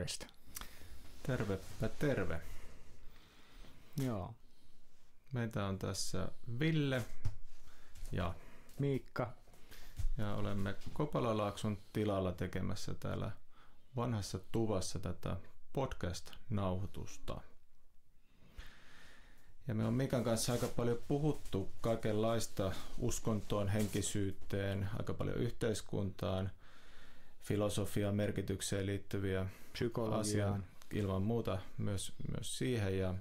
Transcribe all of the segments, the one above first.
morjesta. Tervepä terve. Joo. Meitä on tässä Ville ja Miikka. Ja olemme Kopalalaakson tilalla tekemässä täällä vanhassa tuvassa tätä podcast-nauhoitusta. Ja me on Mikan kanssa aika paljon puhuttu kaikenlaista uskontoon, henkisyyteen, aika paljon yhteiskuntaan, filosofiaan, merkitykseen liittyviä asioita, ilman muuta myös siihen. Ja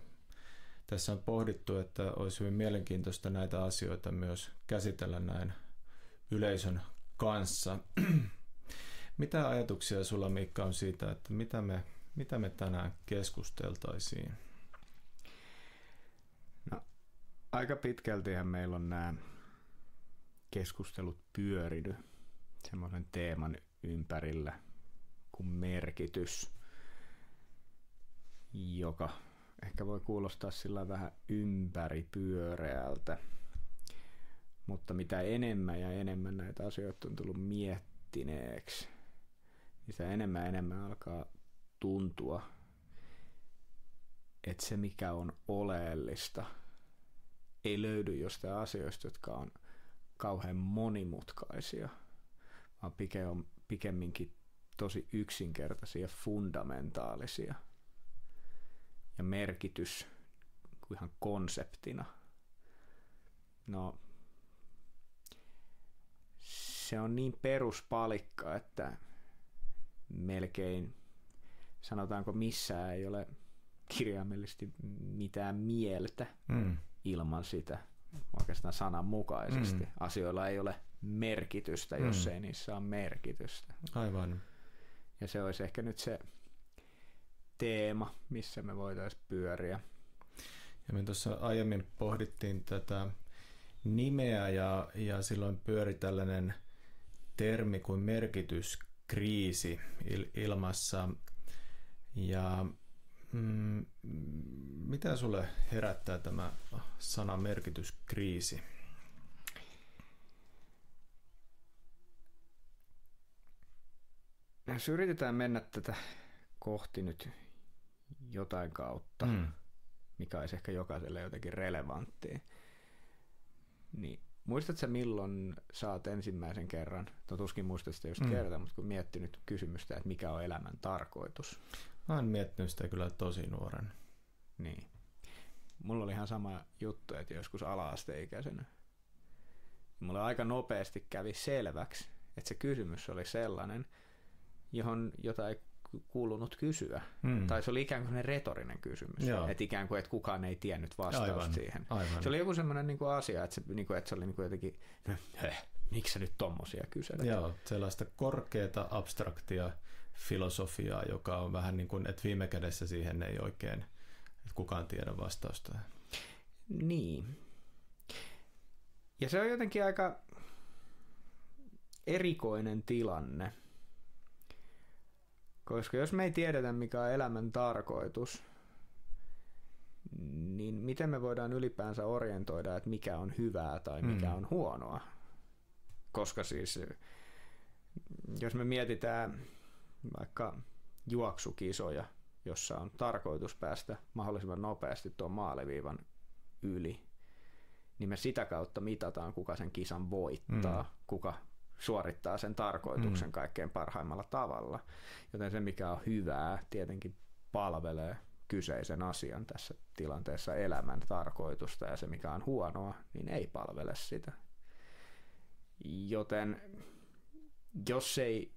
tässä on pohdittu, että olisi hyvin mielenkiintoista näitä asioita myös käsitellä näin yleisön kanssa. Mitä ajatuksia sulla, Miikka, on siitä, että mitä me tänään keskusteltaisiin? No, aika pitkältihän meillä on nämä keskustelut pyörinyt semmoisen teeman ympärillä kuin merkitys, joka ehkä voi kuulostaa sillä vähän ympäripyöreältä, mutta mitä enemmän ja enemmän näitä asioita on tullut miettineeksi, niin sitä enemmän alkaa tuntua, että se mikä on oleellista ei löydy jostain asioista, jotka on kauhean monimutkaisia, vaan pikemminkin tosi yksinkertaisia, fundamentaalisia. Ja merkitys ihan konseptina, no se on niin peruspalikka, että melkein sanotaanko missään ei ole kirjaimellisesti mitään mieltä ilman sitä, oikeastaan sananmukaisesti. Asioilla ei ole merkitystä, jos ei niissä ole merkitystä. Aivan. Ja se olisi ehkä nyt se teema, missä me voitaisiin pyöriä. Ja me tuossa aiemmin pohdittiin tätä nimeä ja silloin pyöri tällainen termi kuin merkityskriisi ilmassa. Ja mitä sulle herättää tämä sana merkityskriisi? Jos yritetään mennä tätä kohti nyt jotain kautta, mikä olisi ehkä jokaiselle jotenkin relevanttia, niin muistatko sä milloin sä oot ensimmäisen kerran, tuskin muistat sitä just kertaa, mutta kun miettinyt kysymystä, että mikä on elämän tarkoitus? Mä oon miettinyt sitä kyllä tosi nuoren. Niin. Mulla oli ihan sama juttu, että joskus ala-asteikäisenä. Mulla aika nopeasti kävi selväksi, että se kysymys oli sellainen, jota ei kuulunut kysyä. Tai se oli ikään kuin retorinen kysymys. Että ikään kuin, että kukaan ei tiennyt vastausta siihen. Aivan. Se oli joku semmoinen niin kuin asia, että se oli niin kuin jotenkin, miksi sä nyt tommosia kyselet? Joo, sellaista korkeata abstraktia filosofiaa, joka on vähän niin kuin, että viime kädessä siihen ei oikein, että kukaan tiedä vastausta. Niin. Ja se on jotenkin aika erikoinen tilanne. Koska jos me ei tiedetä, mikä on elämän tarkoitus, niin miten me voidaan ylipäänsä orientoida, että mikä on hyvää tai mikä on huonoa? Koska siis, jos me mietitään vaikka juoksukisoja, jossa on tarkoitus päästä mahdollisimman nopeasti tuon maaliviivan yli, niin me sitä kautta mitataan, kuka sen kisan voittaa, kuka suorittaa sen tarkoituksen kaikkein parhaimmalla tavalla. Joten se, mikä on hyvää, tietenkin palvelee kyseisen asian tässä tilanteessa elämän tarkoitusta, ja se, mikä on huonoa, niin ei palvele sitä. Joten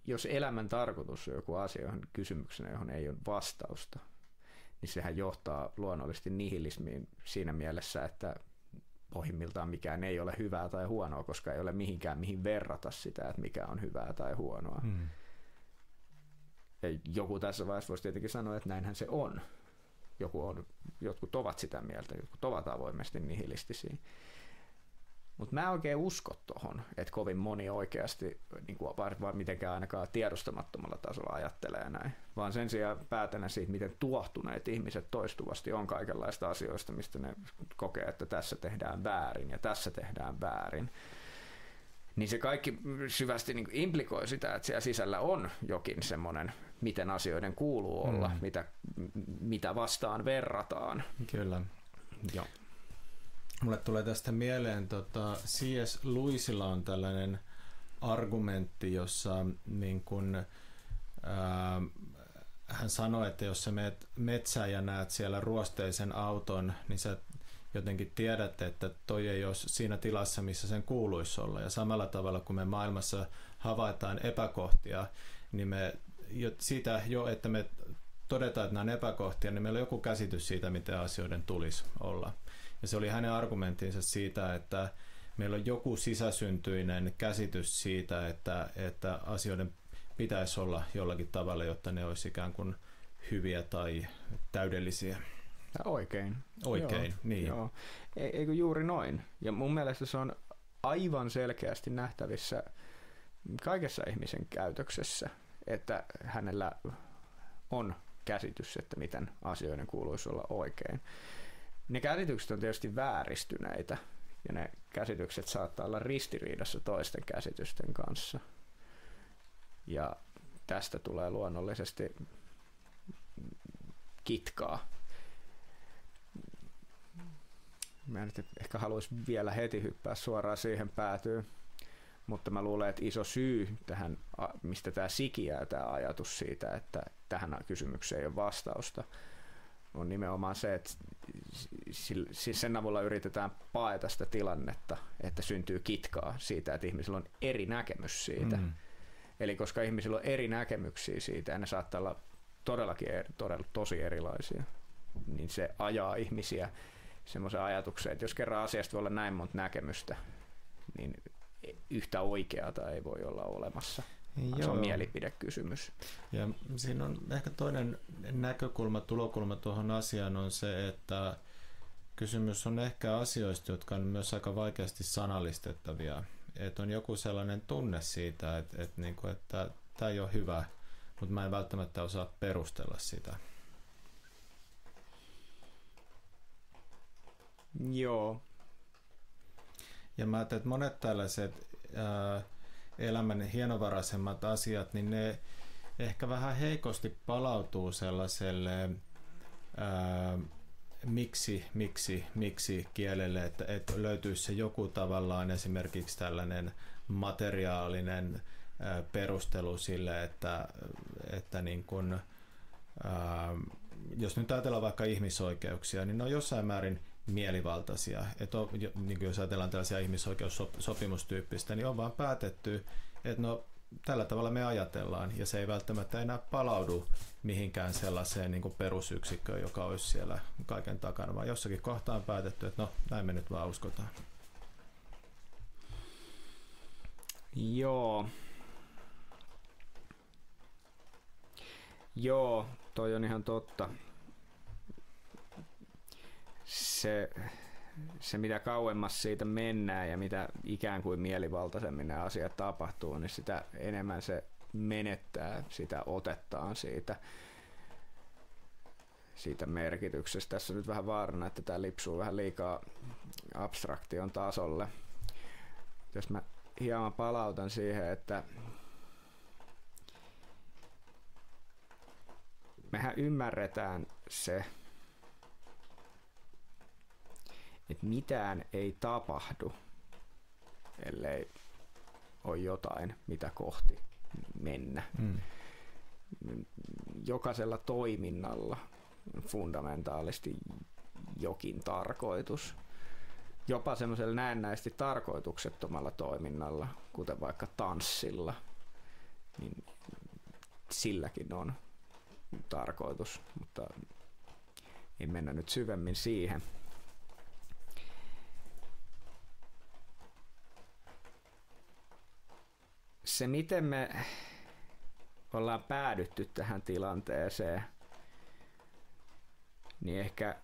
jos elämän tarkoitus on joku asia, kysymyksenä, johon ei ole vastausta, niin sehän johtaa luonnollisesti nihilismiin siinä mielessä, että pohjimmiltaan mikään ei ole hyvää tai huonoa, koska ei ole mihin verrata sitä, että mikä on hyvää tai huonoa. Ja joku tässä vaiheessa voisi tietenkin sanoa, että näinhän se on. Jotkut ovat sitä mieltä, jotkut ovat avoimesti nihilistisiä. Mutta mä en oikein usko tohon, että kovin moni oikeasti niin kuin vaan mitenkään ainakaan tiedostamattomalla tasolla ajattelee näin, vaan sen sijaan päätänä siitä, miten tuohtuneet ihmiset toistuvasti on kaikenlaista asioista, mistä ne kokee, että tässä tehdään väärin ja tässä tehdään väärin. Niin se kaikki syvästi niin kuin implikoi sitä, että siellä sisällä on jokin semmoinen miten asioiden kuuluu olla, mitä vastaan verrataan. Kyllä. Joo. Mulle tulee tästä mieleen, C.S. Lewisilla on tällainen argumentti, jossa niin kun, hän sanoi, että jos sä menet metsään ja näet siellä ruosteisen auton, niin sä jotenkin tiedät, että toi ei ole siinä tilassa, missä sen kuuluisi olla. Ja samalla tavalla, kun me maailmassa havaitaan epäkohtia, niin me siitä jo, että me todetaan, että nämä on epäkohtia, niin meillä on joku käsitys siitä, miten asioiden tulisi olla. Ja se oli hänen argumenttinsa siitä, että meillä on joku sisäsyntyinen käsitys siitä, että asioiden pitäisi olla jollakin tavalla, jotta ne olisi ikään kuin hyviä tai täydellisiä. Oikein. Oikein, joo, niin. Joo. Eikö juuri noin? Ja mun mielestä se on aivan selkeästi nähtävissä kaikessa ihmisen käytöksessä, että hänellä on käsitys, että miten asioiden kuuluisi olla oikein. Ne käsitykset on tietysti vääristyneitä, ja ne käsitykset saattaa olla ristiriidassa toisten käsitysten kanssa. Ja tästä tulee luonnollisesti kitkaa. Mä en nyt ehkä haluaisi vielä heti hyppää suoraan siihen päätyyn, mutta mä luulen, että iso syy tähän, mistä tämä sikiää, tämä ajatus siitä, että tähän kysymykseen ei ole vastausta, on nimenomaan se, että sen avulla yritetään paeta sitä tilannetta, että syntyy kitkaa siitä, että ihmisillä on eri näkemys siitä. Eli koska ihmisillä on eri näkemyksiä siitä ja ne saattaa olla todellakin tosi erilaisia, niin se ajaa ihmisiä semmoisen ajatuksen, että jos kerran asiasta voi olla näin monta näkemystä, niin yhtä oikeata ei voi olla olemassa. Se on mielipidekysymys. Ja siinä on ehkä toinen tulokulma tuohon asiaan on se, että kysymys on ehkä asioista, jotka on myös aika vaikeasti sanallistettavia. Että on joku sellainen tunne siitä, että tämä ei ole hyvä, mutta mä en välttämättä osaa perustella sitä. Joo. Ja mä ajattelen, että monet tällaiset elämän hienovaraisemmat asiat, niin ne ehkä vähän heikosti palautuu sellaiselle miksi kielelle, että löytyisi se joku tavallaan esimerkiksi tällainen materiaalinen perustelu sille, että niin kun, jos nyt ajatellaan vaikka ihmisoikeuksia, niin ne on jossain määrin mielivaltaisia. Että niin jos ajatellaan tällaisia ihmisoikeussopimustyyppistä, niin on vaan päätetty, että no tällä tavalla me ajatellaan, ja se ei välttämättä enää palaudu mihinkään sellaiseen niin kuin perusyksikköön, joka olisi siellä kaiken takana, vaan jossakin kohtaan päätetty, että no näin me nyt vaan uskotaan. Joo, toi on ihan totta. Se mitä kauemmas siitä mennään ja mitä ikään kuin mielivaltaisemmin nämä asiat tapahtuu, niin sitä enemmän se menettää sitä otettaan siitä merkityksestä. Tässä on nyt vähän vaarana, että tämä lipsuu vähän liikaa abstraktion tasolle. Jos mä hieman palautan siihen, että mehän ymmärretään se, että mitään ei tapahdu, ellei ole jotain, mitä kohti mennä. Jokaisella toiminnalla on fundamentaalisti jokin tarkoitus. Jopa semmoisella näennäisesti tarkoituksettomalla toiminnalla, kuten vaikka tanssilla, niin silläkin on tarkoitus, mutta ei mennä nyt syvemmin siihen. Se, miten me ollaan päädytty tähän tilanteeseen, niin ehkä,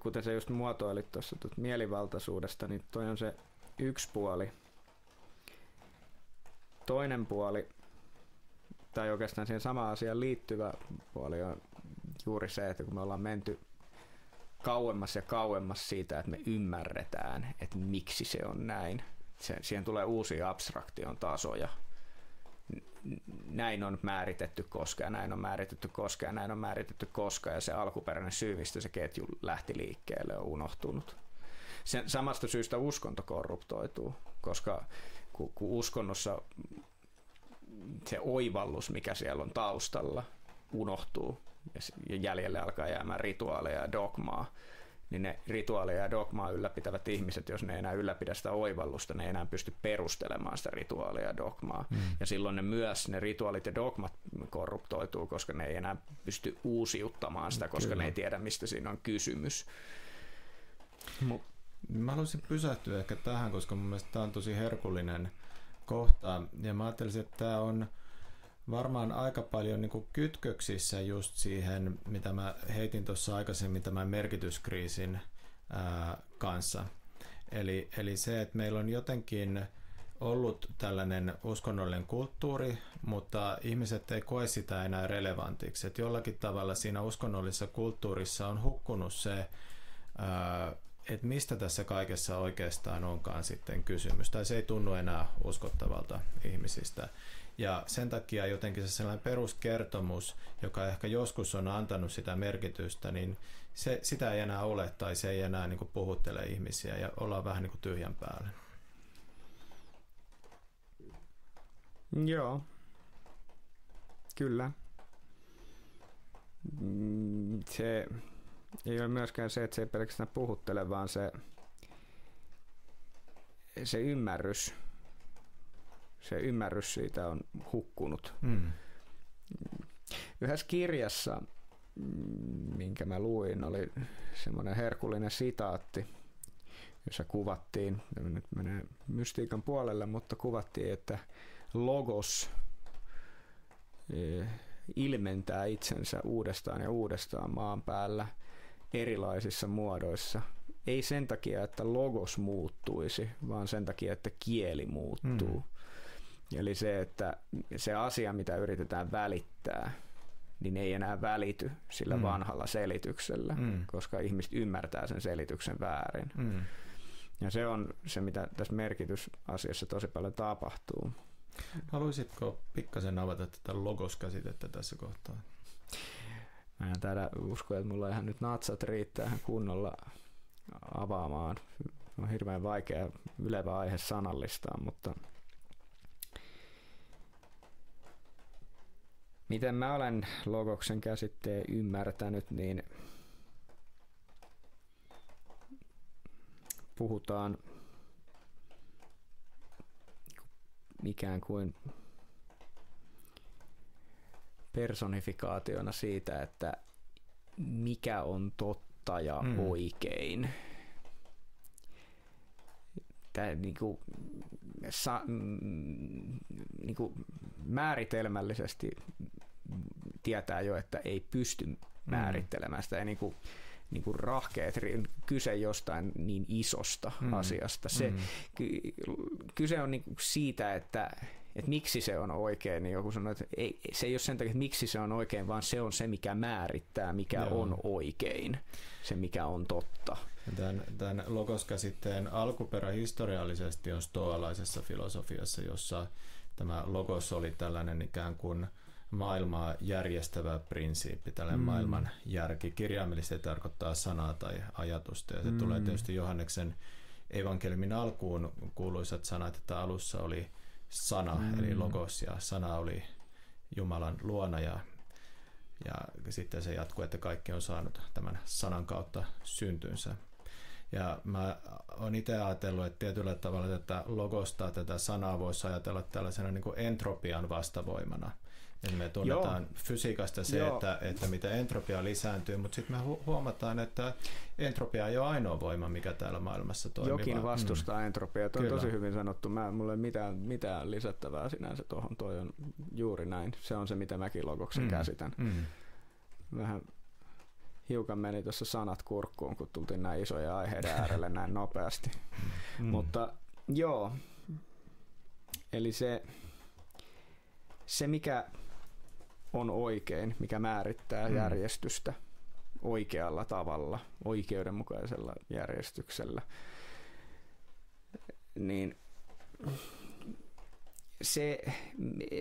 kuten sä just muotoilit tuossa mielivaltaisuudesta, niin toi on se yksi puoli. Toinen puoli, tai oikeastaan siihen samaan asiaan liittyvä puoli, on juuri se, että kun me ollaan menty kauemmas ja kauemmas siitä, että me ymmärretään, että miksi se on näin. Siihen tulee uusia abstraktion tasoja. näin on määritetty koska ja näin on määritetty koska ja näin on määritetty koska ja se alkuperäinen syy, mistä se ketju lähti liikkeelle, on unohtunut. Sen samasta syystä uskonto korruptoituu, koska kun uskonnossa se oivallus, mikä siellä on taustalla, unohtuu ja jäljelle alkaa jäämään rituaaleja ja dogmaa, niin ne rituaaleja ja dogmaa ylläpitävät ihmiset, jos ne ei enää ylläpidä sitä oivallusta, ne ei enää pysty perustelemaan sitä rituaalia ja dogmaa. Ja silloin ne rituaalit ja dogmat korruptoituu, koska ne ei enää pysty uusiuttamaan sitä, koska ne ei tiedä, mistä siinä on kysymys. Mä haluaisin pysähtyä ehkä tähän, koska mun mielestä tämä on tosi herkullinen kohta. Ja mä ajattelisin, että tämä on varmaan aika paljon niin kuin kytköksissä just siihen, mitä mä heitin tuossa aikaisemmin tämän merkityskriisin kanssa. Eli se, että meillä on jotenkin ollut tällainen uskonnollinen kulttuuri, mutta ihmiset ei koe sitä enää relevantiksi. Että jollakin tavalla siinä uskonnollisessa kulttuurissa on hukkunut se, että mistä tässä kaikessa oikeastaan onkaan sitten kysymys. Tai se ei tunnu enää uskottavalta ihmisistä. Ja sen takia jotenkin se sellainen peruskertomus, joka ehkä joskus on antanut sitä merkitystä, niin sitä ei enää ole tai se ei enää niin kuin puhuttele ihmisiä ja ollaan vähän niin kuin tyhjän päällä. Joo, kyllä. Se ei ole myöskään se, että se ei pelkästään puhuttele, vaan se ymmärrys. Se ymmärrys siitä on hukkunut. Yhdessä kirjassa, minkä mä luin, oli semmoinen herkullinen sitaatti, jossa kuvattiin, nyt menee mystiikan puolelle, mutta kuvattiin, että logos ilmentää itsensä uudestaan ja uudestaan maan päällä erilaisissa muodoissa. Ei sen takia, että logos muuttuisi, vaan sen takia, että kieli muuttuu. Eli se, että se asia, mitä yritetään välittää, niin ei enää välity sillä vanhalla selityksellä, koska ihmiset ymmärtää sen selityksen väärin. Ja se on se, mitä tässä merkitysasiassa tosi paljon tapahtuu. Haluaisitko pikkasen avata tätä logos-käsitettä tässä kohtaa? Mä en taida uskoa, että mulla ihan nyt natsat riittää ihan kunnolla avaamaan. On hirveän vaikea ylevä aihe sanallistaa, mutta miten mä olen logoksen käsitteen ymmärtänyt, niin puhutaan ikään kuin personifikaationa siitä, että mikä on totta ja oikein. Tämä niinku määritelmällisesti tietää jo, että ei pysty määrittelemään sitä. Niinku rahkeet, kyse jostain niin isosta asiasta. Kyse on niinku siitä, että miksi se on oikein, niin joku sanoo, että se ei ole sen takia, että miksi se on oikein, vaan se on se, mikä määrittää, mikä on oikein, se mikä on totta. Tämän logos-käsitteen alkuperä historiallisesti on stoalaisessa filosofiassa, jossa tämä logos oli tällainen ikään kuin maailmaa järjestävä prinsiippi, tällainen maailman järki. Kirjaimellisesti tarkoittaa sanaa tai ajatusta, ja se tulee tietysti Johanneksen evankeliumin alkuun kuuluisat sanat, että alussa oli sana, eli logos, ja sana oli Jumalan luona, ja sitten se jatkuu, että kaikki on saanut tämän sanan kautta syntynsä. Ja mä oon itse ajatellut, että tietyllä tavalla tätä logosta, tätä sanaa voisi ajatella tällaisena niin kuin entropian vastavoimana. Eli me tunnetaan fysiikasta se, että mitä entropia lisääntyy, mutta sitten me huomataan, että entropia ei ole ainoa voima, mikä täällä maailmassa toimii. Jokin vastustaa entropiaa. Tuo on tosi hyvin sanottu. Mulla ei mitään lisättävää sinänsä tuohon. Toi on juuri näin. Se on se, mitä mäkin logoksen käsitän. Vähän hiukan meni tuossa sanat kurkkuun, kun tultiin näin isoja aiheiden äärelle näin nopeasti. Mutta joo, eli se mikä on oikein, mikä määrittää järjestystä oikealla tavalla, oikeudenmukaisella järjestyksellä, niin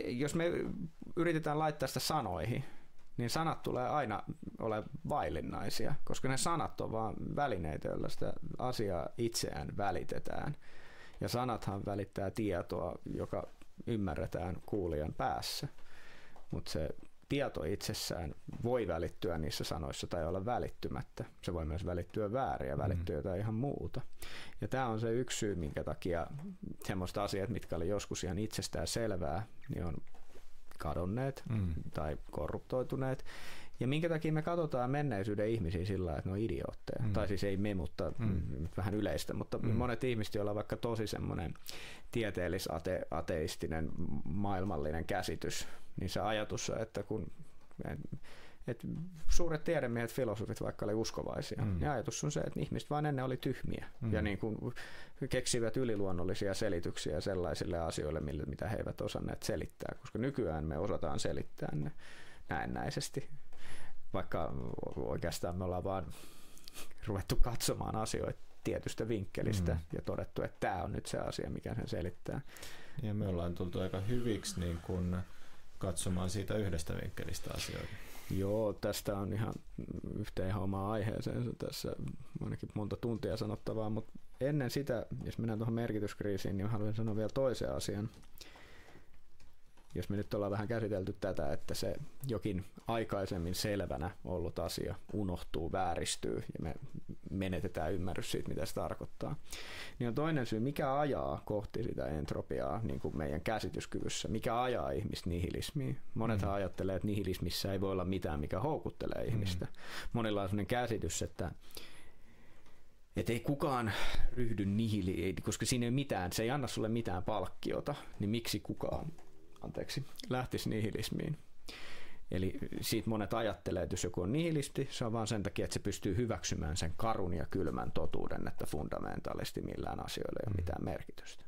jos me yritetään laittaa sitä sanoihin, niin sanat tulee aina ole vaillinnaisia, koska ne sanat on vaan välineitä, joilla sitä asiaa itseään välitetään. Ja sanathan välittää tietoa, joka ymmärretään kuulijan päässä, mutta se tieto itsessään voi välittyä niissä sanoissa tai olla välittymättä. Se voi myös välittyä väärin ja välittyä jotain ihan muuta. Ja tämä on se yksi syy, minkä takia semmoista asiat, mitkä oli joskus ihan itsestään selvää, niin on kadonneet tai korruptoituneet. Ja minkä takia me katsotaan menneisyyden ihmisiä sillä lailla, että ne on idiootteja. Tai siis ei me, mutta vähän yleistä. Mutta monet ihmiset, joilla on vaikka tosi semmoinen tieteellis-ateistinen maailmallinen käsitys, niin se ajatus on, että kun suuret tiedemiehet, filosofit vaikka oli uskovaisia, niin ajatus on se, että ihmiset vaan ennen oli tyhmiä ja niin kuin keksivät yliluonnollisia selityksiä sellaisille asioille, mitä he eivät osanneet selittää, koska nykyään me osataan selittää ne näennäisesti, vaikka oikeastaan me ollaan vaan ruvettu katsomaan asioita tietystä vinkkelistä ja todettu, että tämä on nyt se asia, mikä sen selittää. Ja me ollaan tultu aika hyviksi niin kun katsomaan siitä yhdestä vinkkelistä asioita. Joo, tästä on ihan yhteen omaan aiheeseen tässä ainakin monta tuntia sanottavaa, mutta ennen sitä, jos mennään tuohon merkityskriisiin, niin haluan sanoa vielä toisen asian. Jos me nyt ollaan vähän käsitelty tätä, että se jokin aikaisemmin selvänä ollut asia unohtuu, vääristyy ja me menetetään ymmärrys siitä, mitä se tarkoittaa, niin on toinen syy, mikä ajaa kohti sitä entropiaa niin kuin meidän käsityskyvyssä, mikä ajaa ihmistä nihilismiin. Monethan ajattelee, että nihilismissä ei voi olla mitään, mikä houkuttelee ihmistä. Monilla on sellainen käsitys, että ei kukaan ryhdy koska siinä ei ole mitään, se ei anna sulle mitään palkkiota, niin miksi kukaan lähtisi nihilismiin. Eli siitä monet ajattelee, että jos joku on nihilisti, se on vaan sen takia, että se pystyy hyväksymään sen karun ja kylmän totuuden, että fundamentaalisti millään asioilla ei ole mitään merkitystä.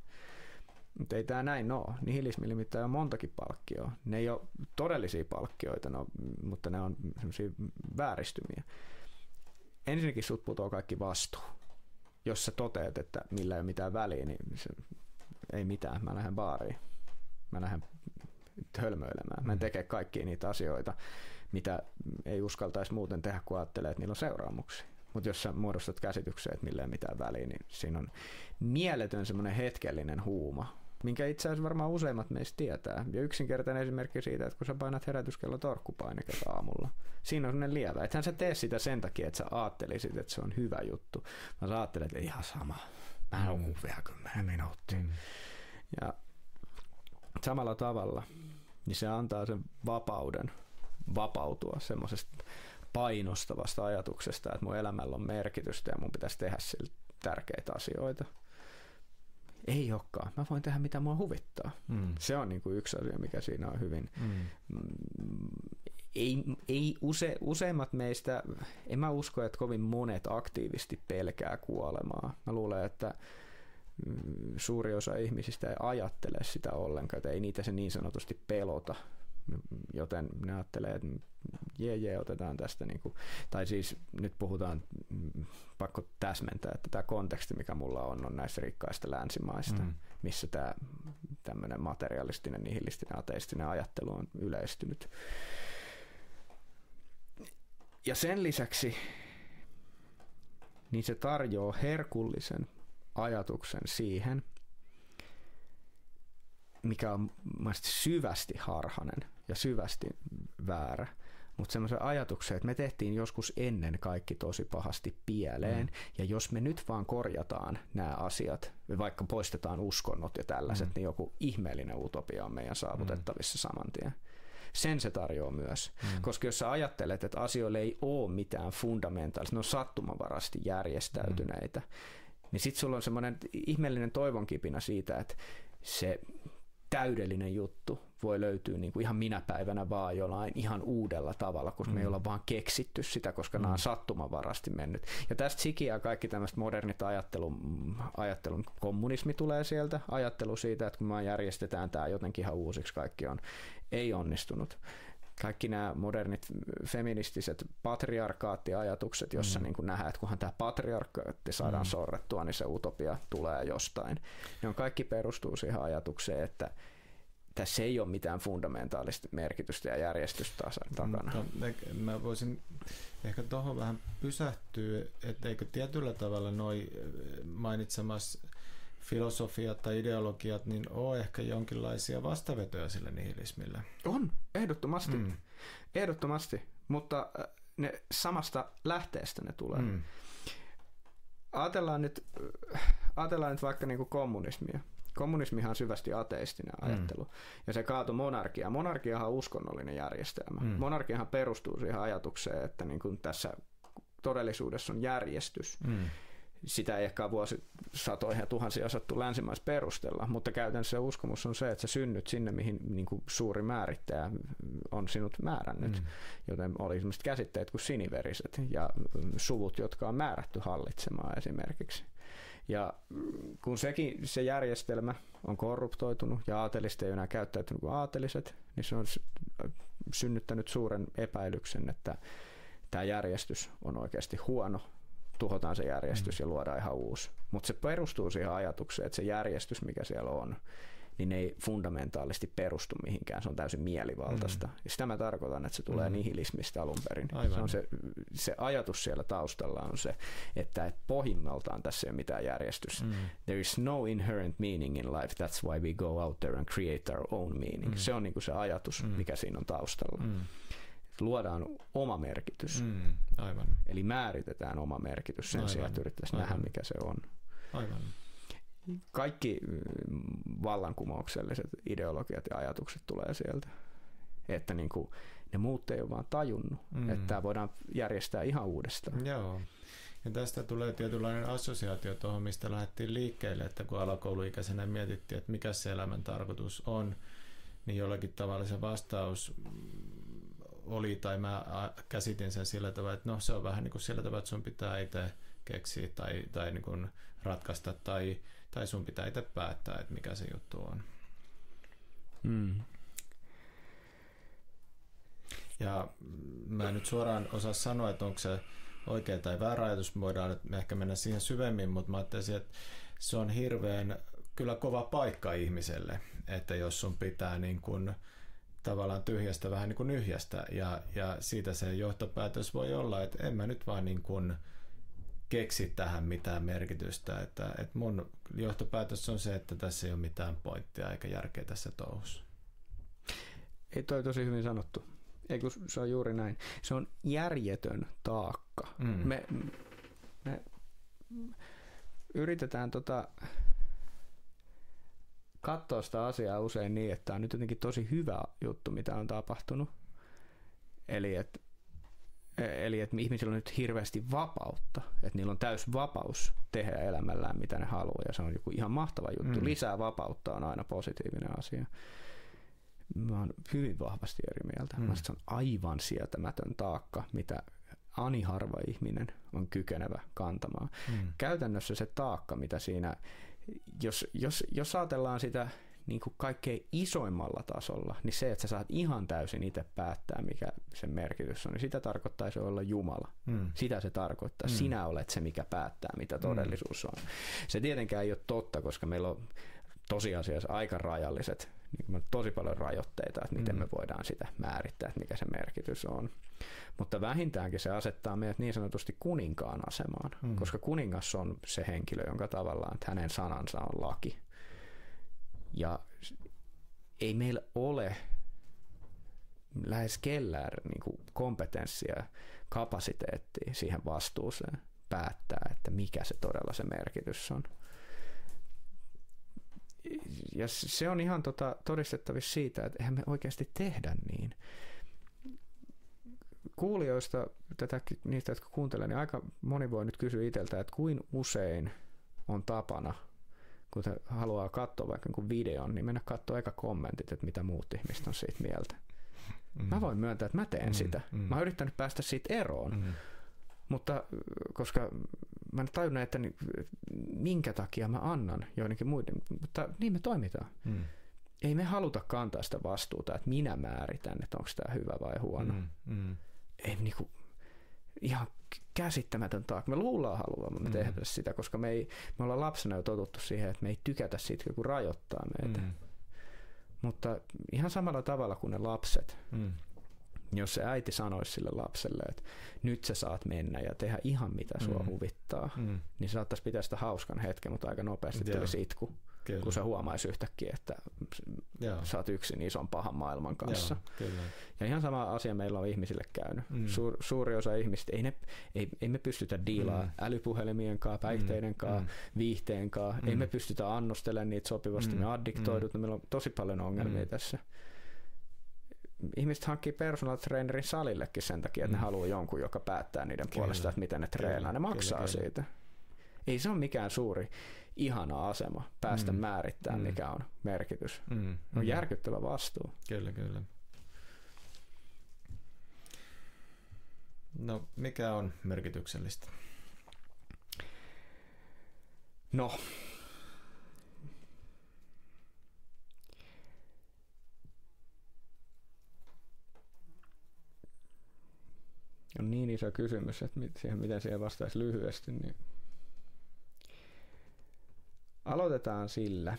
Mutta ei tämä näin ole. Nihilismillä nimittäin on montakin palkkioa. Ne ei ole todellisia palkkioita, mutta ne on sellaisia vääristymiä. Ensinnäkin sut putoo kaikki vastuu. Jos sä toteat, että millä ei ole mitään väliä, niin ei mitään, mä lähden baariin. Mä lähden hölmöilemään. Mä en teke kaikkia niitä asioita, mitä ei uskaltaisi muuten tehdä, kun ajattelee, että niillä on seuraamuksia. Mutta jos sä muodostat käsityksen, että millä ei mitään väliä, niin siinä on mieletön semmoinen hetkellinen huuma, minkä itse asiassa varmaan useimmat meistä tietää. Ja yksinkertainen esimerkki siitä, että kun sä painat herätyskello torkkupainiketta aamulla, siinä on semmoinen lievä. Ethän sä tee sitä sen takia, että sä ajattelisit, että se on hyvä juttu. Mä sä ajattelet, että ihan sama. Mä nukun vielä 10 minuuttia. Ja samalla tavalla, niin se antaa sen vapauden vapautua semmoisesta painostavasta ajatuksesta, että mun elämällä on merkitystä ja mun pitäisi tehdä sille tärkeitä asioita. Ei olekaan. Mä voin tehdä mitä mua huvittaa. Se on niin kuin yksi asia, mikä siinä on hyvin. Useimmat meistä, en mä usko, että kovin monet aktiivisesti pelkää kuolemaa. Mä luulen, että suuri osa ihmisistä ei ajattele sitä ollenkaan, että ei niitä se niin sanotusti pelota, joten ne ajattelee, että otetaan tästä, niin kuin, tai siis nyt puhutaan, pakko täsmentää, että tämä konteksti, mikä mulla on näistä rikkaista länsimaista, missä tämä tämmöinen materialistinen, nihilistinen, ateistinen ajattelu on yleistynyt. Ja sen lisäksi niin se tarjoaa herkullisen ajatuksen siihen, mikä on syvästi harhainen ja syvästi väärä, mutta semmoisen ajatuksen, että me tehtiin joskus ennen kaikki tosi pahasti pieleen, ja jos me nyt vaan korjataan nämä asiat, me vaikka poistetaan uskonnot ja tällaiset, niin joku ihmeellinen utopia on meidän saavutettavissa saman tien. Sen se tarjoaa myös, koska jos sä ajattelet, että asioille ei ole mitään fundamentaalista, ne on sattumanvarasti järjestäytyneitä, niin sit sulla on semmoinen ihmeellinen toivonkipinä siitä, että se täydellinen juttu voi löytyä niin kuin ihan minä päivänä vaan jollain ihan uudella tavalla, koska me ei olla vaan keksitty sitä, koska nämä on sattumanvarasti mennyt. Ja tästä sikiää kaikki tämmöistä modernit ajattelun kommunismi tulee sieltä, ajattelu siitä, että kun me järjestetään tämä jotenkin ihan uusiksi, kaikki ei onnistunut. Kaikki nämä modernit feministiset patriarkaattiajatukset, jossa niin kuin nähdään, että kunhan tämä patriarkaatti saadaan sorrettua, niin se utopia tulee jostain. Ne on kaikki perustuu siihen ajatukseen, että tässä ei ole mitään fundamentaalista merkitystä ja järjestystä takana. Mä voisin ehkä tuohon vähän pysähtyä, että eikö tietyllä tavalla noi mainitsemas filosofiat tai ideologiat, niin on ehkä jonkinlaisia vastavetoja sille nihilismille. On, ehdottomasti. Ehdottomasti, mutta ne samasta lähteestä ne tulee. Ajatellaan nyt vaikka niin kuin kommunismia. Kommunismihan on syvästi ateistinen ajattelu, ja se kaatui monarkiaan. Monarkiahan on uskonnollinen järjestelmä. Monarkiahan perustuu siihen ajatukseen, että niin kuin tässä todellisuudessa on järjestys. Sitä ei ehkä vuosisatoihin ja tuhansia osattu länsimaissa perustella, mutta käytännössä uskomus on se, että sä synnyt sinne, mihin niin kuin suuri määrittäjä on sinut määrännyt. Joten oli sellaiset käsitteet kuin siniveriset ja suvut, jotka on määrätty hallitsemaan esimerkiksi. Ja kun se järjestelmä on korruptoitunut ja aateliset ei enää käyttäytynyt kuin aateliset, niin se on synnyttänyt suuren epäilyksen, että tämä järjestys on oikeasti huono. Tuhotaan se järjestys ja luodaan ihan uusi. Mutta se perustuu siihen ajatukseen, että se järjestys, mikä siellä on, niin ei fundamentaalisti perustu mihinkään. Se on täysin mielivaltaista. Ja sitä mä tarkoitan, että se tulee nihilismistä alun perin. Se ajatus siellä taustalla on se, että pohjimmiltaan tässä ei ole mitään järjestys. There is no inherent meaning in life. That's why we go out there and create our own meaning. Se on niinku se ajatus, mikä siinä on taustalla. Luodaan oma merkitys. Aivan. Eli määritetään oma merkitys sen sijaan, että yrittäisiin nähdä, mikä se on. Aivan. Kaikki vallankumoukselliset ideologiat ja ajatukset tulee sieltä. Että niin kuin, ne muut ei ole vaan tajunnut, että tämä voidaan järjestää ihan uudestaan. Joo. Ja tästä tulee tietynlainen assosiaatio tuohon, mistä lähdettiin liikkeelle, että kun alakouluikäisenä mietittiin, että mikä se elämän tarkoitus on, niin jollakin tavalla se vastaus oli, tai mä käsitin sen sillä tavalla, että no se on vähän niin kuin sillä tavalla, että sun pitää itse keksiä tai niin kuin ratkaista tai sun pitää itse päättää, että mikä se juttu on. Ja mä en nyt suoraan osaa sanoa, että onko se oikea tai väärä ajatus, me voidaan ehkä mennä siihen syvemmin, mutta mä ajattelin, että se on hirveän kyllä kova paikka ihmiselle, että jos sun pitää niin kuin tavallaan tyhjästä vähän niin kuin nyhjästä, ja siitä se johtopäätös voi olla, että en mä nyt vaan niin kuin keksi tähän mitään merkitystä, että mun johtopäätös on se, että tässä ei ole mitään pointtia eikä järkeä tässä touhussa. Ei, toi tosi hyvin sanottu. Ei, kun se on juuri näin. Se on järjetön taakka. Me yritetään katsoa sitä asiaa usein niin, että on nyt jotenkin tosi hyvä juttu, mitä on tapahtunut. Eli että ihmisillä on nyt hirveästi vapautta, että niillä on täys vapaus tehdä elämällään mitä ne haluaa, ja se on joku ihan mahtava juttu. Lisää vapautta on aina positiivinen asia. Mä oon hyvin vahvasti eri mieltä. Se on aivan sietämätön taakka, mitä ani harva ihminen on kykenevä kantamaan. Käytännössä se taakka, mitä siinä, jos ajatellaan sitä niin kuin kaikkein isoimmalla tasolla, niin se, että sä saat ihan täysin itse päättää, mikä sen merkitys on, niin sitä tarkoittaisi olla Jumala. Sitä se tarkoittaa. Sinä olet se, mikä päättää, mitä todellisuus on. Se tietenkään ei ole totta, koska meillä on tosiasiassa aika rajalliset, niin tosi paljon rajoitteita, että miten me voidaan sitä määrittää, että mikä se merkitys on. Mutta vähintäänkin se asettaa meidät niin sanotusti kuninkaan asemaan, koska kuningas on se henkilö, jonka tavallaan, että hänen sanansa on laki. Ja ei meillä ole lähes kellään niin kuin kompetenssia ja kapasiteettia siihen vastuuseen päättää, että mikä se todella se merkitys on. Ja se on ihan todistettavissa siitä, että eihän me oikeasti tehdä niin. Kuulijoista, niistä, jotka kuuntelevat, niin aika moni voi nyt kysyä itseltä, että kuin usein on tapana, kun te haluaa katsoa vaikka videon, niin mennä katsoa eka kommentit, että mitä muut ihmiset on siitä mieltä. Mä voin myöntää, että mä teen sitä. Mä oon yrittänyt päästä siitä eroon, mutta koska mä en tajunnut, että minkä takia mä annan joidenkin muiden, mutta niin me toimitaan. Ei me haluta kantaa sitä vastuuta, että minä määritän, että onko tämä hyvä vai huono. Ei niinku ihan käsittämätön taakka. Me luullaan haluamme tehdä sitä, koska me ollaan lapsena jo totuttu siihen, että me ei tykätä siitä, kun rajoittaa meitä. Mutta ihan samalla tavalla kuin ne lapset, jos se äiti sanoisi sille lapselle, että nyt sä saat mennä ja tehdä ihan mitä sua huvittaa, niin saattaisi pitää sitä hauskan hetken, mutta aika nopeasti tulisi itku, kun sä huomaisi yhtäkkiä, että sä oot yksin ison pahan maailman kanssa. Ja ihan sama asia meillä on ihmisille käynyt. Suuri osa ihmisistä, ei me pystytä diilaa älypuhelimien kanssa, päihteiden kanssa, viihteen kanssa, ei me pystytä annostelemaan niitä sopivasti, me addiktoidut, meillä on tosi paljon ongelmia tässä. Ihmiset hankkii personal trainerin salillekin sen takia, että ne haluaa jonkun, joka päättää niiden puolesta, että miten ne treenaa. Ne maksaa siitä. Ei se ole mikään suuri, ihana asema päästä määrittämään, mikä on merkitys. On järkyttävä vastuu. Kyllä. No, mikä on merkityksellistä? No, on niin iso kysymys, että miten siihen vastaisi lyhyesti, niin aloitetaan sillä,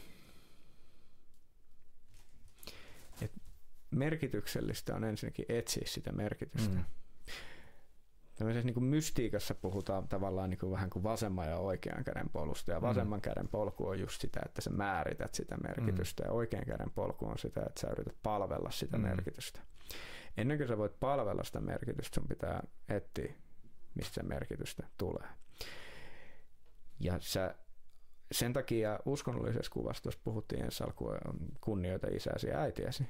että merkityksellistä on ensinnäkin etsiä sitä merkitystä. Tällaisessa niin kuin mystiikassa puhutaan tavallaan niin kuin vähän kuin vasemman ja oikean käden polusta, ja vasemman käden polku on just sitä, että sä määrität sitä merkitystä, ja oikean käden polku on sitä, että sä yrität palvella sitä merkitystä. Ennen kuin sä voit palvella sitä merkitystä, sun pitää etsiä, mistä se merkitystä tulee. Ja sen takia uskonnollisessa kuvastossa puhuttiin ensi alkuun kunnioita isäsi ja äitiäsi,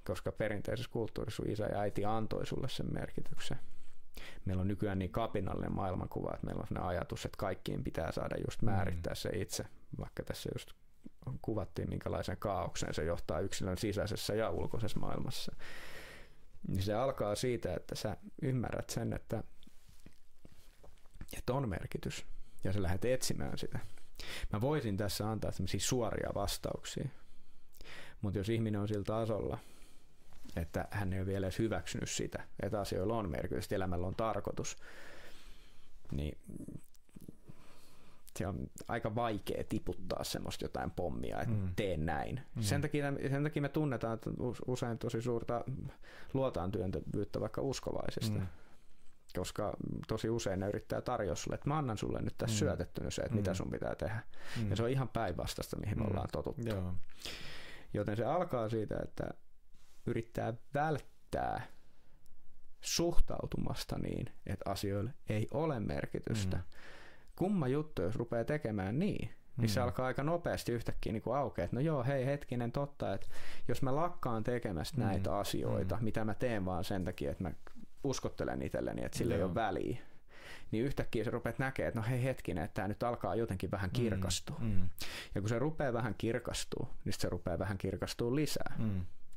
koska perinteisessä kulttuurissa sun isä ja äiti antoi sulle sen merkityksen. Meillä on nykyään niin kapinallinen maailmankuva, että meillä on sellainen ajatus, että kaikkiin pitää saada just määrittää se itse, vaikka tässä just kuvattiin, minkälaisen kaaokseen se johtaa yksilön sisäisessä ja ulkoisessa maailmassa. Niin se alkaa siitä, että sä ymmärrät sen, että on merkitys, ja sä lähdet etsimään sitä. Mä voisin tässä antaa sellaisia suoria vastauksia, mutta jos ihminen on sillä tasolla, että hän ei ole vielä edes hyväksynyt sitä, että asioilla on merkitys, elämällä on tarkoitus, niin se on aika vaikea tiputtaa semmoista jotain pommia, että teen näin. Sen takia me tunnetaan että usein tosi suurta luotaan työntävyyttä vaikka uskovaisista, koska tosi usein ne yrittää tarjoa sulle, että mä annan sulle nyt tässä syötettynä se, että mitä sun pitää tehdä. Ja se on ihan päinvastaista, mihin me ollaan totuttu. Joten se alkaa siitä, että yrittää välttää suhtautumasta niin, että asioilla ei ole merkitystä. Kumma juttu, jos rupeaa tekemään niin se alkaa aika nopeasti yhtäkkiä niin kuin aukeaa, että no joo, hei hetkinen, totta, että jos mä lakkaan tekemästä näitä asioita, mitä mä teen vaan sen takia, että mä uskottelen itselleni, että sillä ei ole väliä, niin yhtäkkiä se rupeat näkemään, että no hei hetkinen, että tämä nyt alkaa jotenkin vähän kirkastua. Ja kun se rupeaa vähän kirkastua, niin se rupeaa vähän kirkastua lisää.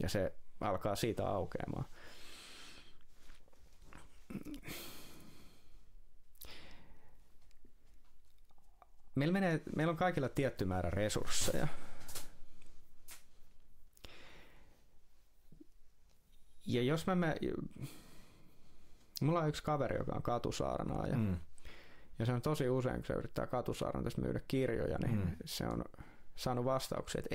Ja se alkaa siitä aukeamaan. Meillä on kaikilla tietty määrä resursseja. Ja jos mulla on yksi kaveri, joka on katusaarnaaja. Ja se on tosi usein, kun se yrittää katusaarnaajasta myydä kirjoja, niin se on saanut vastauksia, että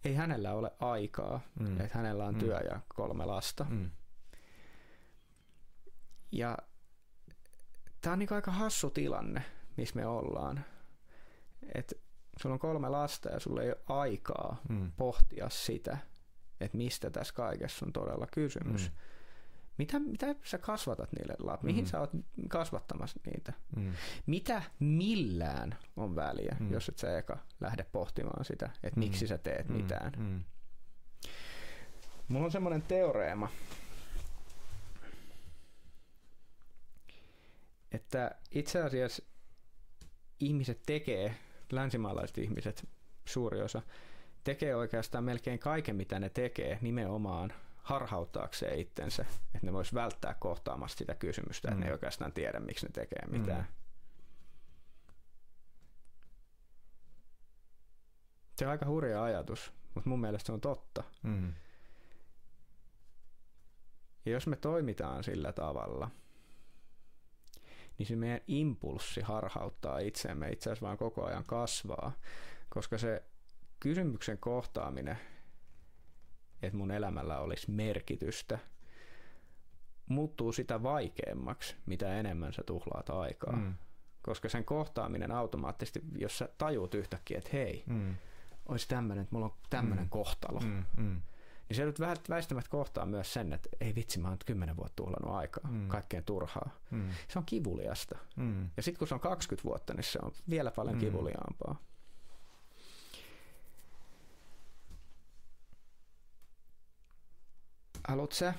ei hänellä ole aikaa, että hänellä on työ ja 3 lasta. Ja tää on niin aika hassu tilanne, missä me ollaan. Että sulla on 3 lasta ja sulla ei ole aikaa pohtia sitä, että mistä tässä kaikessa on todella kysymys. Mitä sä kasvatat niille lapsille? Mihin sä oot kasvattamassa niitä? Mitä millään on väliä, jos et sä eka lähde pohtimaan sitä, että miksi sä teet mitään? Mulla on semmoinen teoreema, että itse asiassa ihmiset länsimaalaiset ihmiset, suuri osa, tekee oikeastaan melkein kaiken, mitä ne tekee nimenomaan harhauttaakseen itsensä, että ne vois välttää kohtaamasta sitä kysymystä, että ne ei oikeastaan tiedä, miksi ne tekee mitään. Se on aika hurja ajatus, mutta mun mielestä se on totta. Ja jos me toimitaan sillä tavalla, niin se meidän impulssi harhauttaa itseämme itse asiassa vaan koko ajan kasvaa, koska se kysymyksen kohtaaminen että mun elämällä olisi merkitystä, muuttuu sitä vaikeammaksi, mitä enemmän sä tuhlaat aikaa. Koska sen kohtaaminen automaattisesti, jos sä tajuut yhtäkkiä, että hei, olisi tämmöinen, että mulla on tämmöinen kohtalo, niin se nyt väistämättä kohtaa myös sen, että ei vitsi, mä oon 10 vuotta tuhlannut aikaa, kaikkeen turhaa. Se on kivuliasta. Ja sitten kun se on 20 vuotta, niin se on vielä paljon kivuliaampaa. Haluatko sä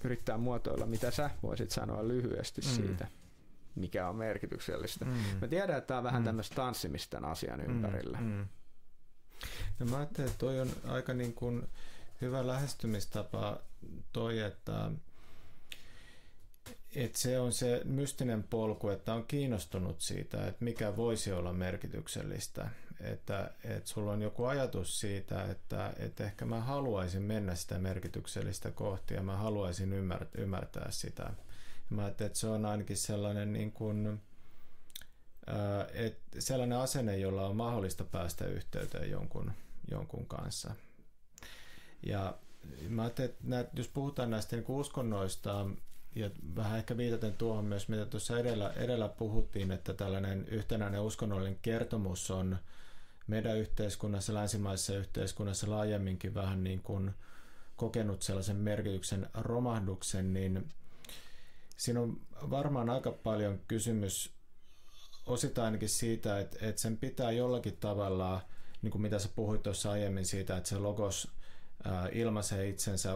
yrittää muotoilla, mitä sä voisit sanoa lyhyesti siitä, mikä on merkityksellistä? Mä tiedän, että tää on vähän tämmöistä tanssimista tämän asian ympärillä. No mä ajattelin, että toi on aika niin kuin hyvä lähestymistapa toi, että se on se mystinen polku, että on kiinnostunut siitä, että mikä voisi olla merkityksellistä. Että sulla on joku ajatus siitä, että ehkä mä haluaisin mennä sitä merkityksellistä kohti ja mä haluaisin ymmärtää sitä. Mä ajattelin, että se on ainakin sellainen, niin kuin, sellainen asenne, jolla on mahdollista päästä yhteyteen jonkun kanssa. Ja mä ajattelin, että jos puhutaan näistä niin kuin uskonnoista, ja vähän ehkä viitaten tuohon myös, mitä tuossa edellä puhuttiin, että tällainen yhtenäinen uskonnollinen kertomus on meidän yhteiskunnassa, länsimaisessa yhteiskunnassa laajemminkin vähän niin kuin kokenut sellaisen merkityksen romahduksen, niin siinä on varmaan aika paljon kysymys osittain ainakin siitä, että sen pitää jollakin tavalla, niin kuin mitä sä puhuit tuossa aiemmin siitä, että se logos ilmaisee itsensä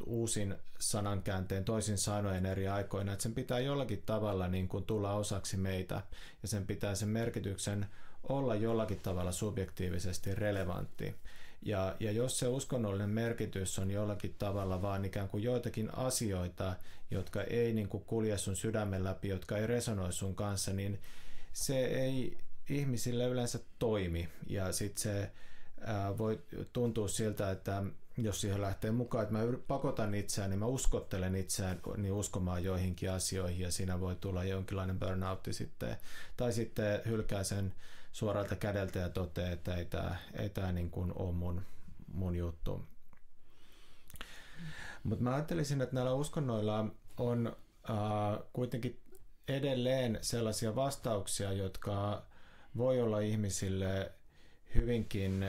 uusin sanankäänteen, toisin sanoen eri aikoina, että sen pitää jollakin tavalla niin kuin tulla osaksi meitä ja sen pitää sen merkityksen olla jollakin tavalla subjektiivisesti relevantti. Ja jos se uskonnollinen merkitys on jollakin tavalla vaan ikään kuin joitakin asioita, jotka ei niin kuin kulje sun sydämen läpi, jotka ei resonoi sun kanssa, niin se ei ihmisille yleensä toimi. Ja sitten se voi tuntua siltä, että jos siihen lähtee mukaan, että mä pakotan itseään, niin mä uskottelen itseään niin uskomaan joihinkin asioihin ja siinä voi tulla jonkinlainen burnoutti sitten. Tai sitten hylkää sen suoralta kädeltä ja toteaa, että ei tää niin kuin ole mun juttu. Mutta mä ajattelisin, että näillä uskonnoilla on kuitenkin edelleen sellaisia vastauksia, jotka voi olla ihmisille hyvinkin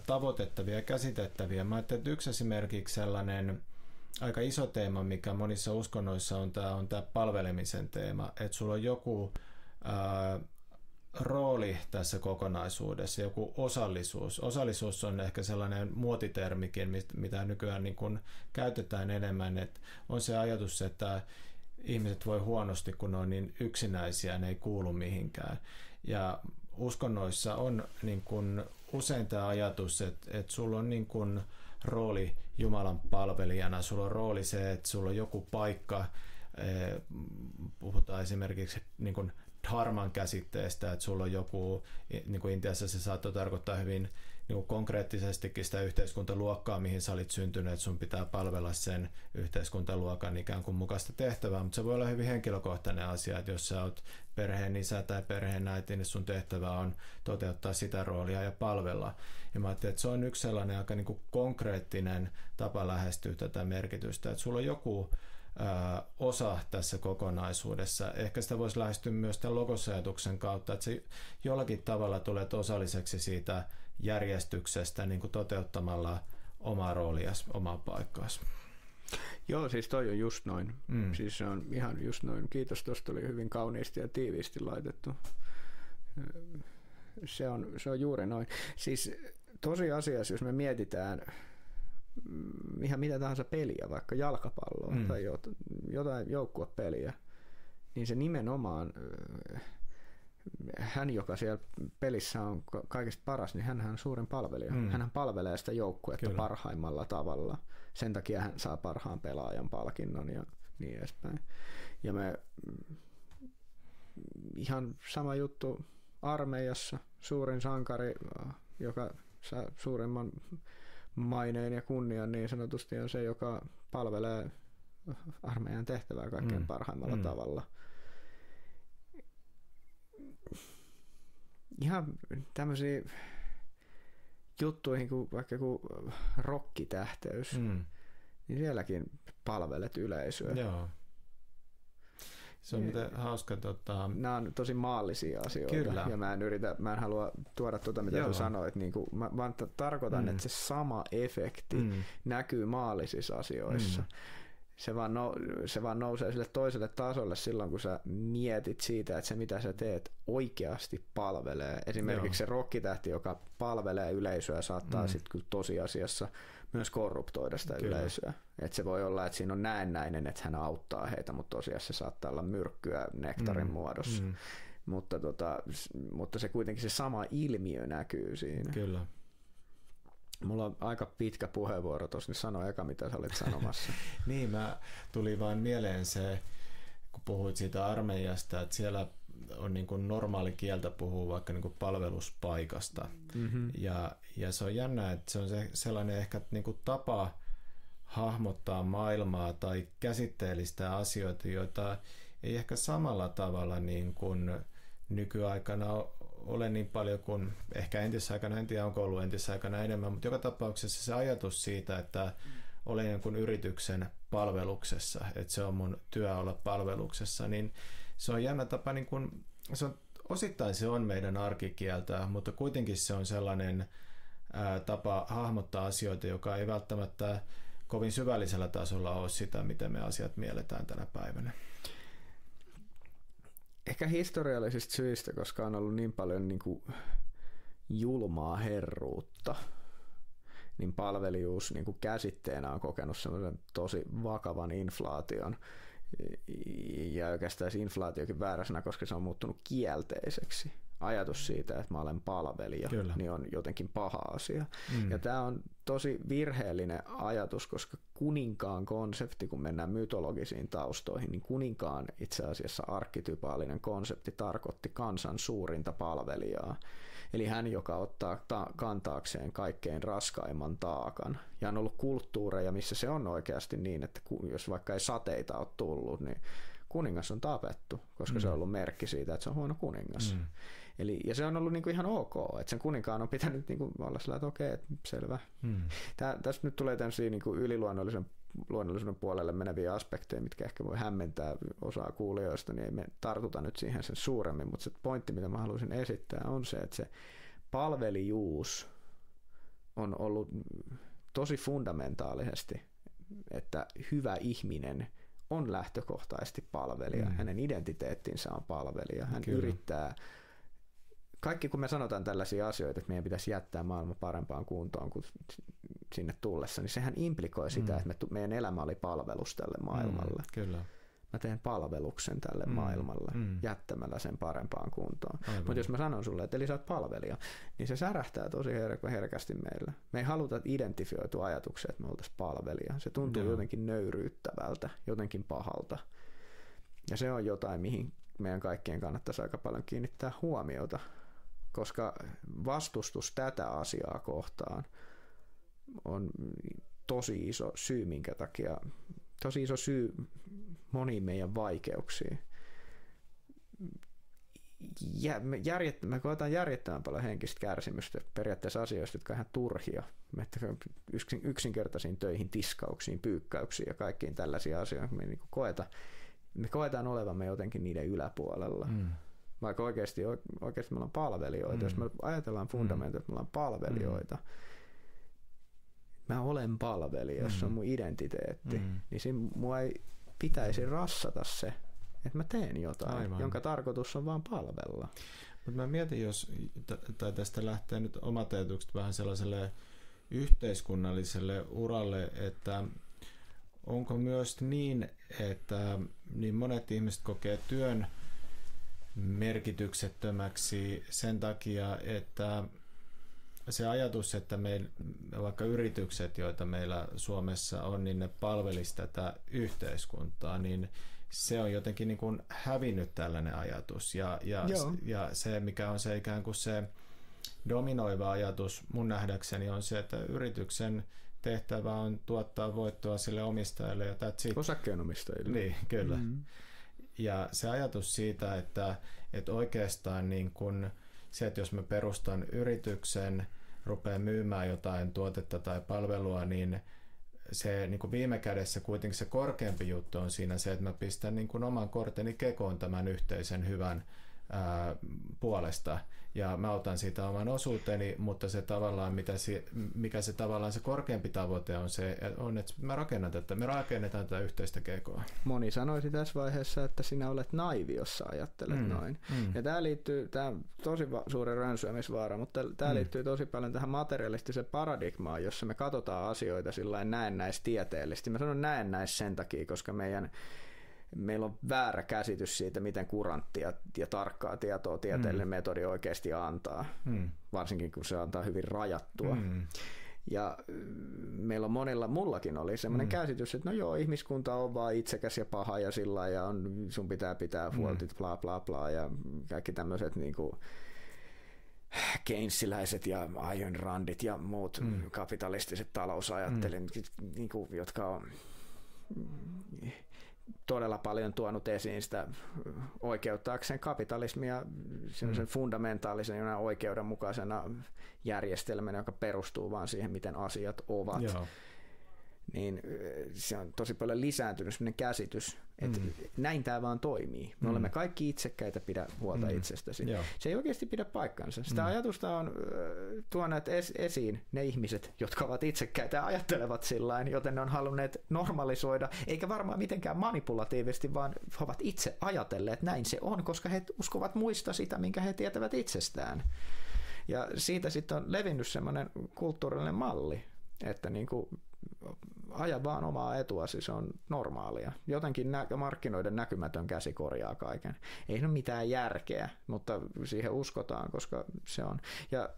tavoitettavia ja käsitettäviä. Mä ajattelin, että yksi esimerkiksi sellainen aika iso teema, mikä monissa uskonnoissa on tämä palvelemisen teema, että sulla on joku rooli tässä kokonaisuudessa, joku osallisuus. Osallisuus on ehkä sellainen muotitermikin, mitä nykyään niin kuin käytetään enemmän, että on se ajatus, että ihmiset voi huonosti, kun ne on niin yksinäisiä, ne ei kuulu mihinkään. Ja uskonnoissa on niin kuin usein tämä ajatus, että sulla on niin kuin rooli Jumalan palvelijana, sulla on rooli se, että sulla on joku paikka, puhutaan esimerkiksi niin kuin dharman käsitteestä, että sulla on joku, niin kuin Intiassa se saattoi tarkoittaa hyvin niin kuin konkreettisestikin sitä yhteiskuntaluokkaa, mihin sä olit syntynyt, että sun pitää palvella sen yhteiskuntaluokan ikään kuin mukaista tehtävää, mutta se voi olla hyvin henkilökohtainen asia, että jos sä oot perheen isä tai perheen äiti, niin sun tehtävä on toteuttaa sitä roolia ja palvella. Ja mä ajattelin, että se on yksi sellainen aika niin kuin konkreettinen tapa lähestyä tätä merkitystä, että sulla on joku osa tässä kokonaisuudessa. Ehkä sitä voisi lähestyä myös tämän logosajatuksen kautta, että se jollakin tavalla tulet osalliseksi siitä järjestyksestä niin kuin toteuttamalla omaa roolias, omaa paikkaasi. Joo, siis toi on just noin. Siis se on ihan just noin. Kiitos, tuosta oli hyvin kauniisti ja tiiviisti laitettu. Se on juuri noin. Siis tosiasiassa, jos me mietitään ihan mitä tahansa peliä, vaikka jalkapalloa tai jotain joukkuepeliä, niin se nimenomaan hän, joka siellä pelissä on kaikista paras, niin hänhän on suurin palvelija. Hänhän palvelee sitä joukkuetta parhaimmalla tavalla. Sen takia hän saa parhaan pelaajan palkinnon ja niin edespäin. Ja me ihan sama juttu armeijassa. Suurin sankari, joka saa suurimman maineen ja kunnian niin sanotusti, on se, joka palvelee armeijan tehtävää kaikkein parhaimmalla tavalla. Ihan tämmöisiä juttuihin kuin vaikka joku rockitähteys, niin sielläkin palvelet yleisöä. Joo. Se on hauska. Nämä on tosi maallisia asioita. Kyllä. Ja mä en halua tuoda mitä sä sanoit. Niin kuin, mä vaan tarkoitan, että se sama efekti näkyy maallisissa asioissa. Se vaan nousee sille toiselle tasolle silloin, kun sä mietit siitä, että se mitä sä teet oikeasti palvelee. Esimerkiksi se rockitähti, joka palvelee yleisöä, saattaa sitten kyllä tosiasiassa myös korruptoida sitä yleisöä. Et se voi olla, että siinä on näennäinen, että hän auttaa heitä, mutta tosiasiassa se saattaa olla myrkkyä nektarin muodossa. Mutta se kuitenkin se sama ilmiö näkyy siinä. Kyllä. Mulla on aika pitkä puheenvuoro tuossa, niin sano eka, mitä sä olit sanomassa. Niin, tuli vaan mieleen se, kun puhuit siitä armeijasta, että siellä on niin kuin normaali kieltä puhua vaikka niin kuin palveluspaikasta. Ja se on jännä, että se on sellainen ehkä niin kuin tapa hahmottaa maailmaa tai käsitteellistää asioita, joita ei ehkä samalla tavalla niin kuin nykyaikana ole niin paljon kuin ehkä entisaikana, en tiedä onko ollut entisaikana enemmän, mutta joka tapauksessa se ajatus siitä, että olen jonkun yrityksen palveluksessa, että se on mun työ olla palveluksessa, niin se on jännä tapa, niin kuin, osittain se on meidän arkikieltä, mutta kuitenkin se on sellainen tapa hahmottaa asioita, joka ei välttämättä kovin syvällisellä tasolla ole sitä, miten me asiat mielletään tänä päivänä. Ehkä historiallisista syistä, koska on ollut niin paljon niin kuin julmaa herruutta, niin palvelijuus niin kuin käsitteenä on kokenut semmoisen tosi vakavan inflaation. Ja oikeastaan se inflaatiokin vääräisenä, koska se on muuttunut kielteiseksi. Ajatus siitä, että mä olen palvelija, niin on jotenkin paha asia. Ja tämä on tosi virheellinen ajatus, koska kuninkaan konsepti, kun mennään mytologisiin taustoihin, niin kuninkaan itse asiassa arkktypaalinen konsepti tarkoitti kansan suurinta palvelijaa. Eli hän, joka ottaa kantaakseen kaikkein raskaimman taakan. Ja on ollut kulttuureja, missä se on oikeasti niin, että jos vaikka ei sateita ole tullut, niin kuningas on tapettu, koska se on ollut merkki siitä, että se on huono kuningas. Ja se on ollut niinku ihan ok, että sen kuninkaan on pitänyt niinku olla sillä, että okei, selvä. Tässä nyt tulee tämmöisiä niinku yliluonnollisuuden puolelle meneviä aspekteja, mitkä ehkä voi hämmentää osaa kuulijoista, niin ei me tartuta nyt siihen sen suuremmin, mutta se pointti, mitä mä haluaisin esittää, on se, että se palvelijuus on ollut tosi fundamentaalisesti, että hyvä ihminen on lähtökohtaisesti palvelija. Hänen identiteettinsä on palvelija. Hän yrittää, kaikki kun me sanotaan tällaisia asioita, että meidän pitäisi jättää maailma parempaan kuntoon kuin sinne tullessa, niin sehän implikoi sitä, että meidän elämä oli palvelus tälle maailmalle. Kyllä. Mä teen palveluksen tälle maailmalle jättämällä sen parempaan kuntoon. Mutta jos mä sanon sulle, että eli sä oot palvelija, niin se särähtää tosi herkästi meillä. Me ei haluta identifioitua ajatuksia, että me oltaisiin palvelija. Se tuntuu jotenkin nöyryyttävältä, jotenkin pahalta. Ja se on jotain, mihin meidän kaikkien kannattaisi aika paljon kiinnittää huomiota, koska vastustus tätä asiaa kohtaan on tosi iso syy, minkä takia, tosi iso syy moniin meidän vaikeuksiin. Me koetaan järjettömän paljon henkistä kärsimystä periaatteessa asioista, jotka on ihan turhia. Yksinkertaisiin töihin, tiskauksiin, pyykkäyksiin ja kaikkiin tällaisiin asioihin. Me koetaan olevamme jotenkin niiden yläpuolella. Vaikka oikeasti me ollaan palvelijoita. Jos me ajatellaan fundamentia, että me ollaan palvelijoita, mä olen palvelija, jos se on mun identiteetti, niin siinä mua ei pitäisi rassata se, että mä teen jotain, jonka tarkoitus on vaan palvella. Mutta mä mietin, jos tästä lähtee nyt omat ajatukset vähän sellaiselle yhteiskunnalliselle uralle, että onko myös niin, että niin monet ihmiset kokee työn merkityksettömäksi sen takia, että se ajatus, että vaikka yritykset, joita meillä Suomessa on, niin ne palvelisi tätä yhteiskuntaa, niin se on jotenkin niin kuin hävinnyt tällainen ajatus. Ja se, mikä on se ikään kuin se dominoiva ajatus mun nähdäkseni, on se, että yrityksen tehtävä on tuottaa voittoa sille omistajalle ja that's it. Osakkeenomistajille. Niin, kyllä. Ja se ajatus siitä, että oikeastaan niin kun se, että jos mä perustan yrityksen, rupeaa myymään jotain tuotetta tai palvelua, niin se niin kuin viime kädessä kuitenkin se korkeampi juttu on siinä se, että mä pistän niin kuin oman korteni kekoon tämän yhteisen hyvän puolesta ja mä otan siitä oman osuuteni, mutta se tavallaan, mikä se tavallaan se korkeampi tavoite on se, että me rakennetaan tätä yhteistä kekoa. Moni sanoisi tässä vaiheessa, että sinä olet naivi, jos sä ajattelet noin. Ja tämä on tosi suuri rönsyämisvaara, mutta tämä liittyy tosi paljon tähän materialistiseen paradigmaan, jossa me katsotaan asioita sillain näennäistieteellisesti. Mä sanon näennäis sen takia, koska meillä on väärä käsitys siitä, miten kuranttia ja tarkkaa tietoa tieteellinen metodi oikeasti antaa, varsinkin kun se antaa hyvin rajattua. Ja meillä on mullakin oli semmoinen käsitys, että no joo, ihmiskunta on vaan itsekäs ja paha ja sillä ja sun pitää huoltit bla bla bla ja kaikki tämmöiset niinku Keynesiläiset ja Ayn Randit ja muut kapitalistiset talousajattelijat, niinku, jotka on todella paljon tuonut esiin sitä oikeuttaakseen kapitalismia sen fundamentaalisen oikeudenmukaisena järjestelmänä, joka perustuu vaan siihen, miten asiat ovat. Joo. Niin se on tosi paljon lisääntynyt sellainen käsitys, että näin tämä vaan toimii. Me olemme kaikki itsekkäitä, pidä huolta itsestäsi. Joo. Se ei oikeasti pidä paikkansa. Sitä ajatusta on tuoneet esiin ne ihmiset, jotka ovat itsekkäitä ja ajattelevat sillain, joten ne on halunneet normalisoida, eikä varmaan mitenkään manipulatiivisesti, vaan he ovat itse ajatelleet, näin se on, koska he uskovat muista sitä, minkä he tietävät itsestään. Ja siitä sitten on levinnyt semmoinen kulttuurillinen malli, että niinku aja vaan omaa etuasi, se on normaalia. Jotenkin markkinoiden näkymätön käsi korjaa kaiken. Ei ole mitään järkeä, mutta siihen uskotaan, koska se on. Ja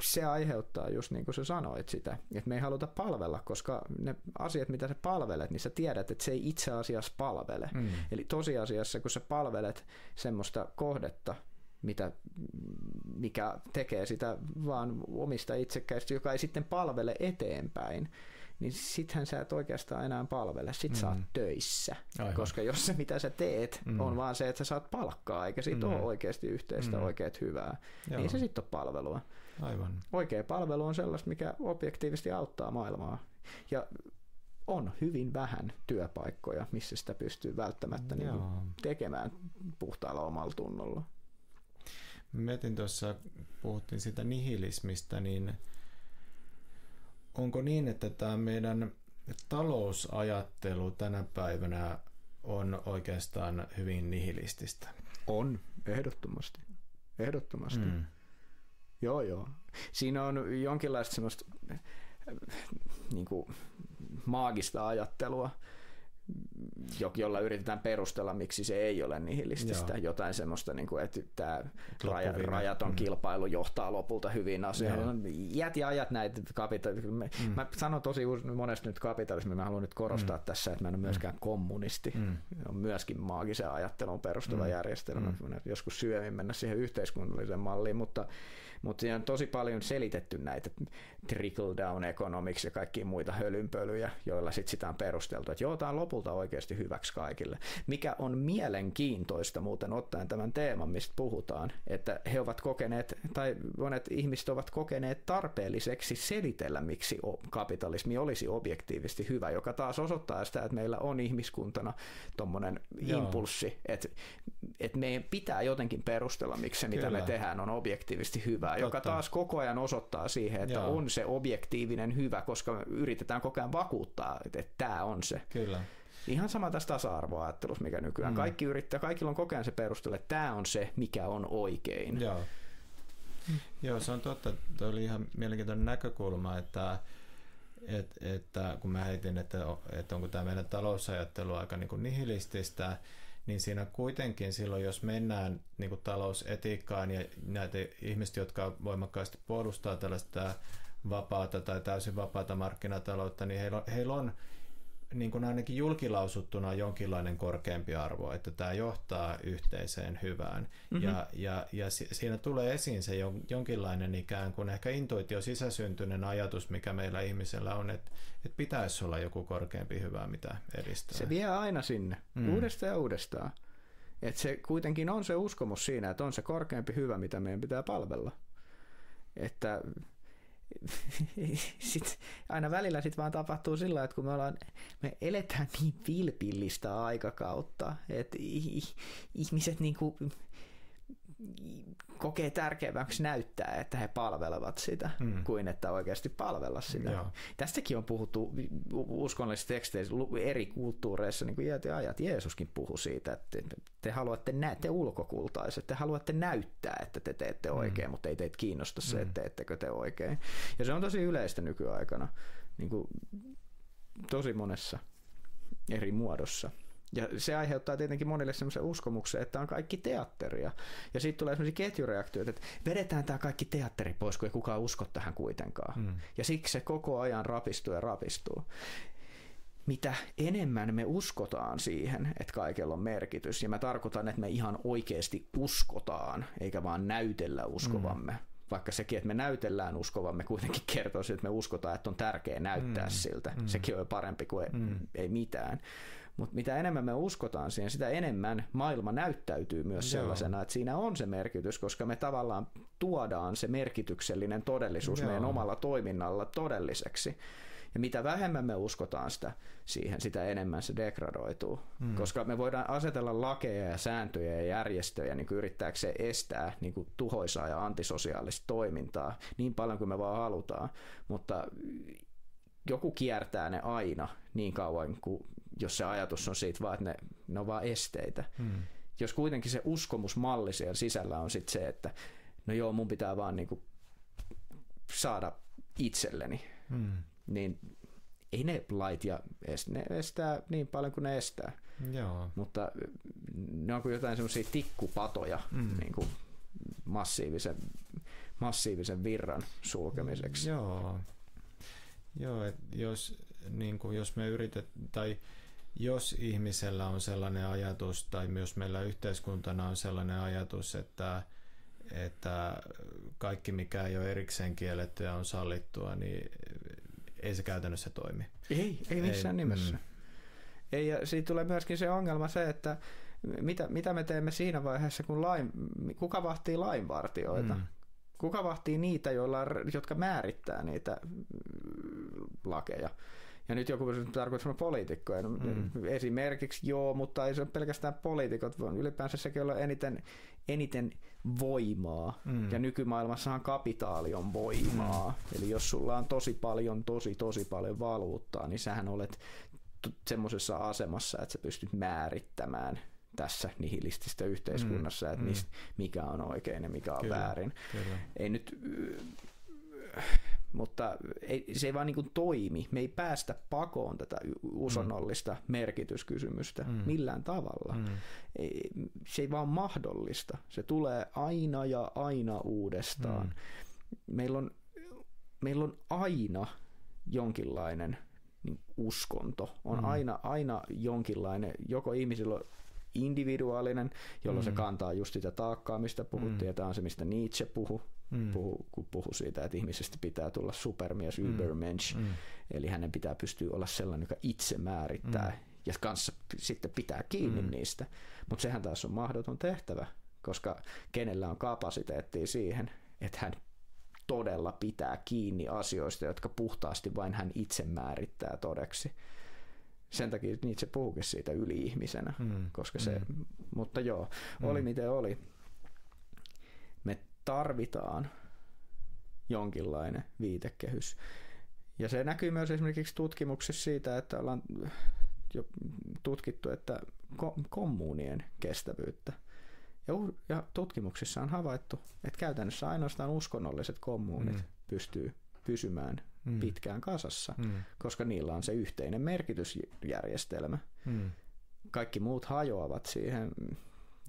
se aiheuttaa just niin kuin sä sanoit sitä, että me ei haluta palvella, koska ne asiat, mitä sä palvelet, niin sä tiedät, että se ei itse asiassa palvele. Eli tosiasiassa, kun sä palvelet semmoista kohdetta, mikä tekee sitä vaan omista itsekkäistä, joka ei sitten palvele eteenpäin, niin sittenhän sä et oikeastaan enää palvele. Sit sä oot töissä. Aivan. Koska jos se mitä sä teet on vaan se, että sä saat palkkaa, eikä siitä ole oikeasti yhteistä oikeat hyvää, niin ei se sitten ole palvelua. Aivan. Oikea palvelu on sellaista, mikä objektiivisesti auttaa maailmaa. Ja on hyvin vähän työpaikkoja, missä sitä pystyy välttämättä niin tekemään puhtaalla omalla tunnolla. Mietin tuossa, puhuttiin siitä nihilismistä, niin onko niin, että tämä meidän talousajattelu tänä päivänä on oikeastaan hyvin nihilististä? On, ehdottomasti. Ehdottomasti. Joo. Siinä on jonkinlaista semmoista niin kuin maagista ajattelua, jolla yritetään perustella, miksi se ei ole nihilististä. Jotain semmoista, että tämä rajaton kilpailu johtaa lopulta hyviin asioihin. Jät ja ajat näitä kapitalismia. Mä sanon tosi monesti nyt kapitalismia, mä haluan nyt korostaa tässä, että mä en ole myöskään kommunisti. On myöskin maagisen ajattelun perustuva järjestelmä. Joskus syömin mennä siihen yhteiskunnalliseen malliin, mutta siinä on tosi paljon selitetty näitä trickle-down economics ja kaikkia muita hölynpölyjä, joilla sitä on perusteltu, että joo, tämä on lopulta oikeasti hyväksi kaikille. Mikä on mielenkiintoista muuten ottaen tämän teeman, mistä puhutaan, että he ovat kokeneet, tai monet ihmiset ovat kokeneet tarpeelliseksi selitellä, miksi kapitalismi olisi objektiivisesti hyvä, joka taas osoittaa sitä, että meillä on ihmiskuntana tommonen impulssi, että meidän pitää jotenkin perustella, miksi se, mitä me tehdään, on objektiivisesti hyvä. Joka taas koko ajan osoittaa siihen, että on se objektiivinen hyvä, koska yritetään koko ajan vakuuttaa, että tämä on se. Kyllä. Ihan sama tässä tasa-arvoajattelussa, mikä nykyään. Kaikilla on koko ajan se perustelu, että tämä on se, mikä on oikein. Joo, se on totta. Tuo oli ihan mielenkiintoinen näkökulma, että kun mä heitin, että onko tämä meidän talousajattelu aika niin kuin nihilististä, niin siinä kuitenkin silloin, jos mennään niin kuin talousetiikkaan ja näitä ihmisiä, jotka voimakkaasti puolustaa tällaista vapaata tai täysin vapaata markkinataloutta, niin heillä on niin kuin ainakin julkilausuttuna jonkinlainen korkeampi arvo, että tämä johtaa yhteiseen hyvään. Ja siinä tulee esiin se jonkinlainen ikään kuin ehkä intuitio sisäsyntyinen ajatus, mikä meillä ihmisellä on, että pitäisi olla joku korkeampi hyvä, mitä edistää. Se vie aina sinne, uudestaan ja uudestaan. Että se kuitenkin on se uskomus siinä, että on se korkeampi hyvä, mitä meidän pitää palvella. että aina välillä vaan tapahtuu sillä, että kun me eletään niin vilpillistä aikakautta, että ihmiset niinku kokee tärkeämmäksi näyttää, että he palvelevat sitä, kuin että oikeasti palvella sitä. Joo. Tästäkin on puhuttu uskonnollisissa teksteissä eri kulttuureissa, niin kuin iät ja ajat. Jeesuskin puhui siitä, että te haluatte te ulkokultaiset, te haluatte näyttää, että te teette oikein, mutta ei teitä kiinnosta se, että teettekö te oikein. Ja se on tosi yleistä nykyaikana, niin kuin tosi monessa eri muodossa. Ja se aiheuttaa tietenkin monille semmoisen uskomuksen, että on kaikki teatteria. Ja siitä tulee semmoisia ketjureaktioita, että vedetään tämä kaikki teatteri pois, kun ei kukaan usko tähän kuitenkaan. Ja siksi se koko ajan rapistuu ja rapistuu. Mitä enemmän me uskotaan siihen, että kaikella on merkitys, ja mä tarkoitan, että me ihan oikeasti uskotaan, eikä vaan näytellä uskovamme. Vaikka sekin, että me näytellään uskovamme, kuitenkin kertoo siitä, että me uskotaan, että on tärkeää näyttää siltä. Sekin on jo parempi kuin ei mitään. Mutta mitä enemmän me uskotaan siihen, sitä enemmän maailma näyttäytyy myös sellaisena, että siinä on se merkitys, koska me tavallaan tuodaan se merkityksellinen todellisuus meidän omalla toiminnalla todelliseksi. Ja mitä vähemmän me uskotaan siihen, sitä enemmän se degradoituu. Koska me voidaan asetella lakeja ja sääntöjä ja järjestöjä niin yrittääkö se estää niin kuin tuhoisaa ja antisosiaalista toimintaa niin paljon kuin me vaan halutaan. Mutta joku kiertää ne aina niin kauan kuin jos se ajatus on siitä vaan, että ne on vaan esteitä. Jos kuitenkin se uskomusmalli siellä sisällä on sit se, että no joo, mun pitää vaan niinku saada itselleni, niin ei ne lait ja ne estää niin paljon kuin ne estää. Joo. Mutta ne on kuin jotain semmoisia tikkupatoja niin kuin massiivisen virran sulkemiseksi. Joo, että jos me tai jos ihmisellä on sellainen ajatus, tai myös meillä yhteiskuntana on sellainen ajatus, että kaikki mikä ei ole erikseen kielletty ja on sallittua, niin ei se käytännössä toimi. Ei missään nimessä. Ei, ja siitä tulee myöskin se ongelma se, että mitä me teemme siinä vaiheessa, kun kuka vahtii lainvartijoita? Kuka vahtii niitä, jotka määrittää niitä lakeja? Ja nyt joku tarkoittaa poliitikkoja. No, esimerkiksi joo, mutta ei se ole pelkästään poliitikot, vaan ylipäänsä sekin olla eniten voimaa. Ja nykymaailmassahan kapitaali on voimaa. Eli jos sulla on tosi paljon valuuttaa, niin sähän olet semmoisessa asemassa, että sä pystyt määrittämään tässä nihilistisessä yhteiskunnassa, että mikä on oikein ja mikä on väärin. Kyllä. Ei nyt, mutta se ei vaan niin kuin toimi. Me ei päästä pakoon tätä uskonnollista merkityskysymystä millään tavalla. Se ei vaan mahdollista. Se tulee aina ja aina uudestaan. Meillä on aina jonkinlainen uskonto. On aina jonkinlainen, joko ihmisillä on individuaalinen, jolloin se kantaa just sitä taakkaa, mistä puhuttiin, ja tämä on se, mistä Nietzsche puhui, kun puhui siitä, että ihmisestä pitää tulla supermies, Übermensch, eli hänen pitää pystyä olla sellainen, joka itse määrittää, ja kanssa sitten pitää kiinni niistä. Mutta sehän taas on mahdoton tehtävä, koska kenellä on kapasiteettia siihen, että hän todella pitää kiinni asioista, jotka puhtaasti vain hän itse määrittää todeksi. Sen takia Nietzsche puhukin siitä yli-ihmisenä, koska mutta joo, oli miten oli. Me tarvitaan jonkinlainen viitekehys. Ja se näkyy myös esimerkiksi tutkimuksessa siitä, että ollaan jo tutkittu, että kommunien kestävyyttä. Ja tutkimuksissa on havaittu, että käytännössä ainoastaan uskonnolliset kommunit pystyy pysymään pitkään kasassa, koska niillä on se yhteinen merkitysjärjestelmä. Kaikki muut hajoavat siihen,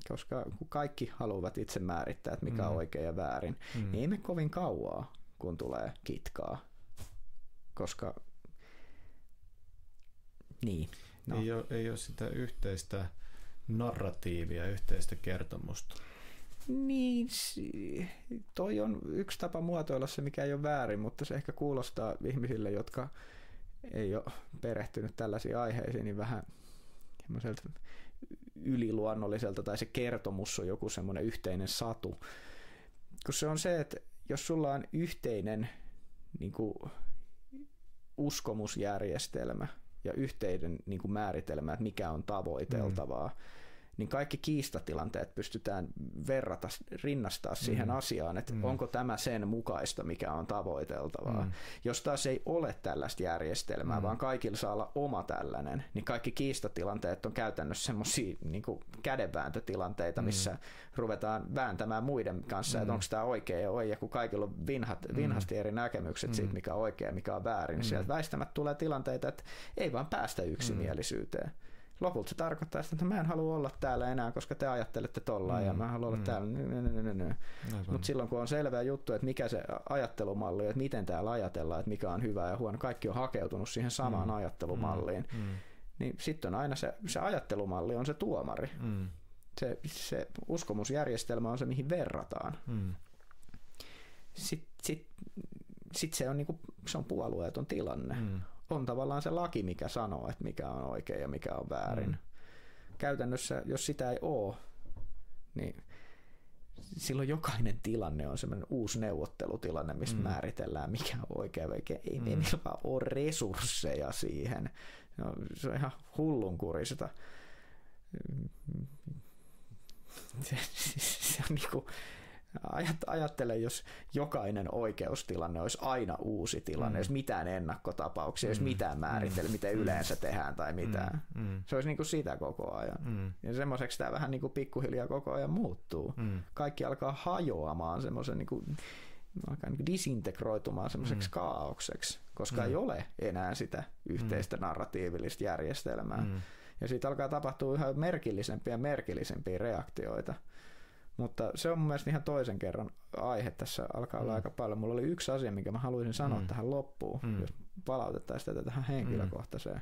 koska kaikki haluavat itse määrittää, että mikä on oikein ja väärin. Niin ei mene kovin kauaa, kun tulee kitkaa, koska niin. No. Ei ole sitä yhteistä narratiivia, yhteistä kertomusta. Niin, toi on yksi tapa muotoilla se, mikä ei ole väärin, mutta se ehkä kuulostaa ihmisille, jotka ei ole perehtynyt tällaisiin aiheisiin, niin vähän yliluonnolliselta, tai se kertomus on joku semmoinen yhteinen satu. Kun se on se, että jos sulla on yhteinen niin kuin uskomusjärjestelmä ja yhteinen niin kuin määritelmä, että mikä on tavoiteltavaa, niin kaikki kiistatilanteet pystytään rinnastaa siihen asiaan, että onko tämä sen mukaista, mikä on tavoiteltavaa. Jos taas ei ole tällaista järjestelmää, vaan kaikilla saa olla oma tällainen, niin kaikki kiistatilanteet on käytännössä semmoisia niin kuin kädenvääntötilanteita, missä ruvetaan vääntämään muiden kanssa, että onko tämä oikea ja kun kaikilla on vinhasti eri näkemykset siitä, mikä on oikea ja mikä on väärin, niin sieltä väistämättä tulee tilanteita, että ei vaan päästä yksimielisyyteen. Lopulta se tarkoittaa sitä, että mä en halua olla täällä enää, koska te ajattelette tollaan ja mä haluan olla täällä. Mutta silloin kun on selvä juttu, että mikä se ajattelumalli on, että miten täällä ajatellaan, että mikä on hyvä ja huono, kaikki on hakeutunut siihen samaan ajattelumalliin, niin sitten on aina se ajattelumalli on se tuomari. Se uskomusjärjestelmä on se, mihin verrataan. Sitten se on, niinku, se on puolueeton tilanne. On tavallaan se laki, mikä sanoo, että mikä on oikein ja mikä on väärin. Käytännössä, jos sitä ei ole, niin silloin jokainen tilanne on semmoinen uusi neuvottelutilanne, missä määritellään, mikä on oikein. Ei meillä vaan ole resursseja siihen. Se on ihan hullunkurista. Se on niinku... Ajattele, jos jokainen oikeustilanne olisi aina uusi tilanne, jos mitään ennakkotapauksia, jos mitään määritellä, miten yleensä tehdään tai mitään. Se olisi niin kuin sitä koko ajan. Ja semmoiseksi tämä vähän niin kuin pikkuhiljaa koko ajan muuttuu. Kaikki alkaa hajoamaan semmoisen, alkaa niin kuin disintegroitumaan semmoiseksi kaaokseksi, koska ei ole enää sitä yhteistä narratiivillista järjestelmää. Ja siitä alkaa tapahtua yhä merkillisempiä reaktioita. Mutta se on mun mielestä ihan toisen kerran aihe. Tässä alkaa olla aika paljon. Mulla oli yksi asia, minkä mä haluaisin sanoa tähän loppuun, jos palautettaisiin tätä tähän henkilökohtaiseen.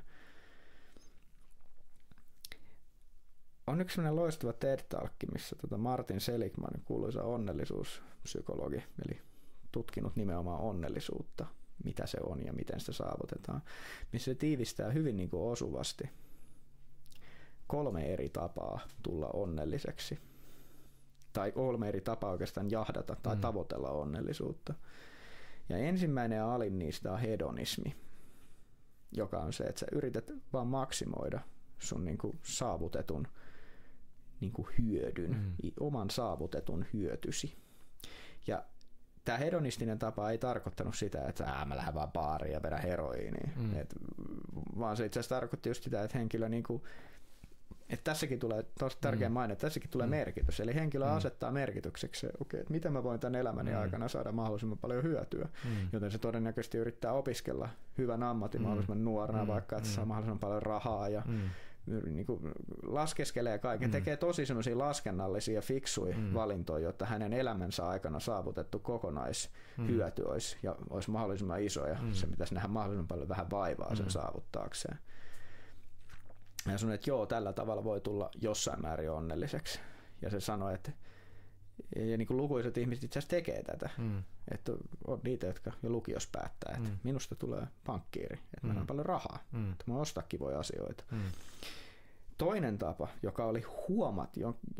On yksi sellainen loistava TED-talkki, missä Martin Seligman, kuuluisa onnellisuuspsykologi, eli tutkinut nimenomaan onnellisuutta, mitä se on ja miten sitä saavutetaan, missä se tiivistää hyvin niin kuin osuvasti 3 eri tapaa tulla onnelliseksi. Tai 3 eri tapaa oikeastaan jahdata tai tavoitella onnellisuutta. Ja ensimmäinen ja alin niistä on hedonismi, joka on se, että sä yrität vaan maksimoida sun niinku saavutetun niinku hyödyn, oman saavutetun hyötysi. Ja tämä hedonistinen tapa ei tarkoittanut sitä, että mä lähden vaan baariin ja vedän heroiiniin, vaan se itse asiassa tarkoitti just sitä, että henkilö niinku että tässäkin tulee tosi tärkeä maine, että tässäkin tulee merkitys. Eli henkilö asettaa merkitykseksi, että miten mä voin tämän elämäni aikana saada mahdollisimman paljon hyötyä. Joten se todennäköisesti yrittää opiskella hyvän ammatin mahdollisimman nuorena, vaikka että saa mahdollisimman paljon rahaa ja niin kuin laskeskelee kaiken. Tekee tosi semmoisia laskennallisia fiksuja valintoja, jotta hänen elämänsä aikana saavutettu kokonaishyöty olisi mahdollisimman iso ja se pitäisi nähdä mahdollisimman paljon vähän vaivaa sen saavuttaakseen. Ja sanoi, että joo, tällä tavalla voi tulla jossain määrin onnelliseksi. Ja se sanoi, että ja niin kuin lukuiset ihmiset itse asiassa tekee tätä. Että on niitä, jotka jo lukiossa päättää, että minusta tulee pankkiiri, että mä on paljon rahaa, että mä ostaa kivoja asioita. Toinen tapa, joka oli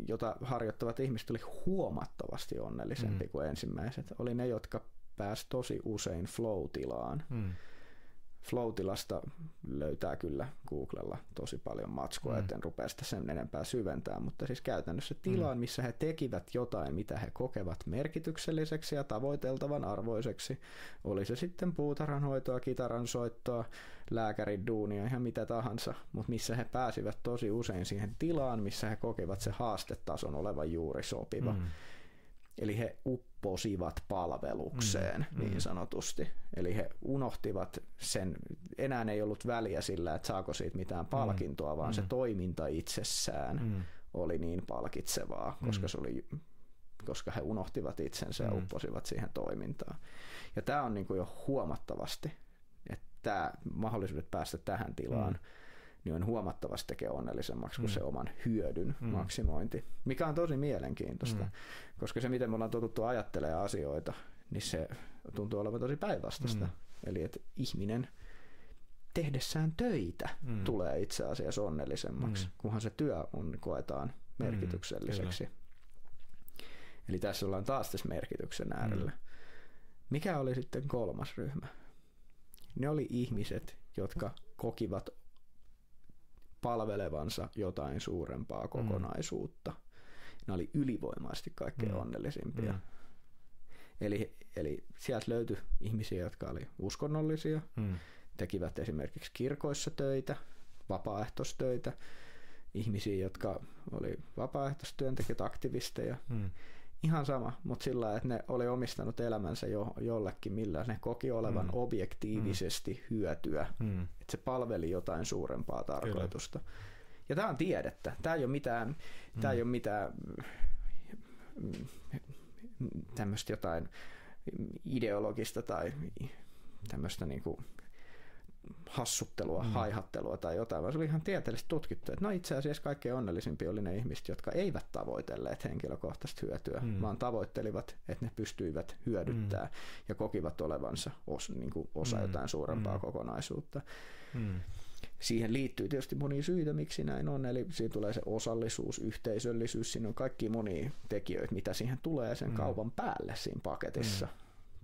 jota harjoittavat ihmiset oli huomattavasti onnellisempi kuin ensimmäiset, oli ne, jotka pääsi tosi usein flow-tilaan. Flow-tilasta löytää kyllä Googlella tosi paljon matskua, etten rupea sitä sen enempää syventää, mutta siis käytännössä tilaan, missä he tekivät jotain, mitä he kokevat merkitykselliseksi ja tavoiteltavan arvoiseksi. Oli se sitten puutarhanhoitoa, kitaransoittoa, lääkärin duunia, ihan mitä tahansa, mutta missä he pääsivät tosi usein siihen tilaan, missä he kokivat se haastetason olevan juuri sopiva. Eli he upposivat palvelukseen niin sanotusti. Eli he unohtivat sen, enää ei ollut väliä sillä, että saako siitä mitään palkintoa, vaan se toiminta itsessään oli niin palkitsevaa, koska he unohtivat itsensä ja upposivat siihen toimintaan. Ja tämä on niin kuin jo huomattavasti, että tämä mahdollisuudet päästä tähän tilaan niin on huomattavasti tekee onnellisemmaksi kuin se oman hyödyn maksimointi, mikä on tosi mielenkiintoista, koska se, miten me ollaan totuttu ajattelemaan asioita, niin se tuntuu olevan tosi päinvastaista. Eli että ihminen tehdessään töitä tulee itse asiassa onnellisemmaksi, kunhan se työ koetaan merkitykselliseksi. Eli tässä ollaan taas tässä merkityksen äärellä. Mikä oli sitten kolmas ryhmä? Ne oli ihmiset, jotka kokivat palvelevansa jotain suurempaa kokonaisuutta. Ne oli ylivoimaisesti kaikkein onnellisimpia. Eli sieltä löytyi ihmisiä, jotka oli uskonnollisia, tekivät esimerkiksi kirkoissa töitä, vapaaehtoistöitä, ihmisiä, jotka oli vapaaehtoistyöntekijät, aktivisteja. Ihan sama, mutta sillä lailla, että ne oli omistanut elämänsä jollekin, millä ne koki olevan objektiivisesti hyötyä, että se palveli jotain suurempaa tarkoitusta. Kyllä. Ja tämä on tiedettä. Tämä ei ole mitään tämmöistä jotain ideologista tai tämmöistä niinku hassuttelua, haihattelua tai jotain, vaan se oli ihan tieteellisesti tutkittu, että no itse asiassa kaikkein onnellisimpia oli ne ihmiset, jotka eivät tavoitelleet henkilökohtaista hyötyä, vaan tavoittelivat, että ne pystyivät hyödyttämään ja kokivat olevansa osa jotain suurempaa kokonaisuutta. Siihen liittyy tietysti monia syitä, miksi näin on, eli siinä tulee se osallisuus, yhteisöllisyys, siinä on kaikki monia tekijöitä, mitä siihen tulee sen kaupan päälle siinä paketissa.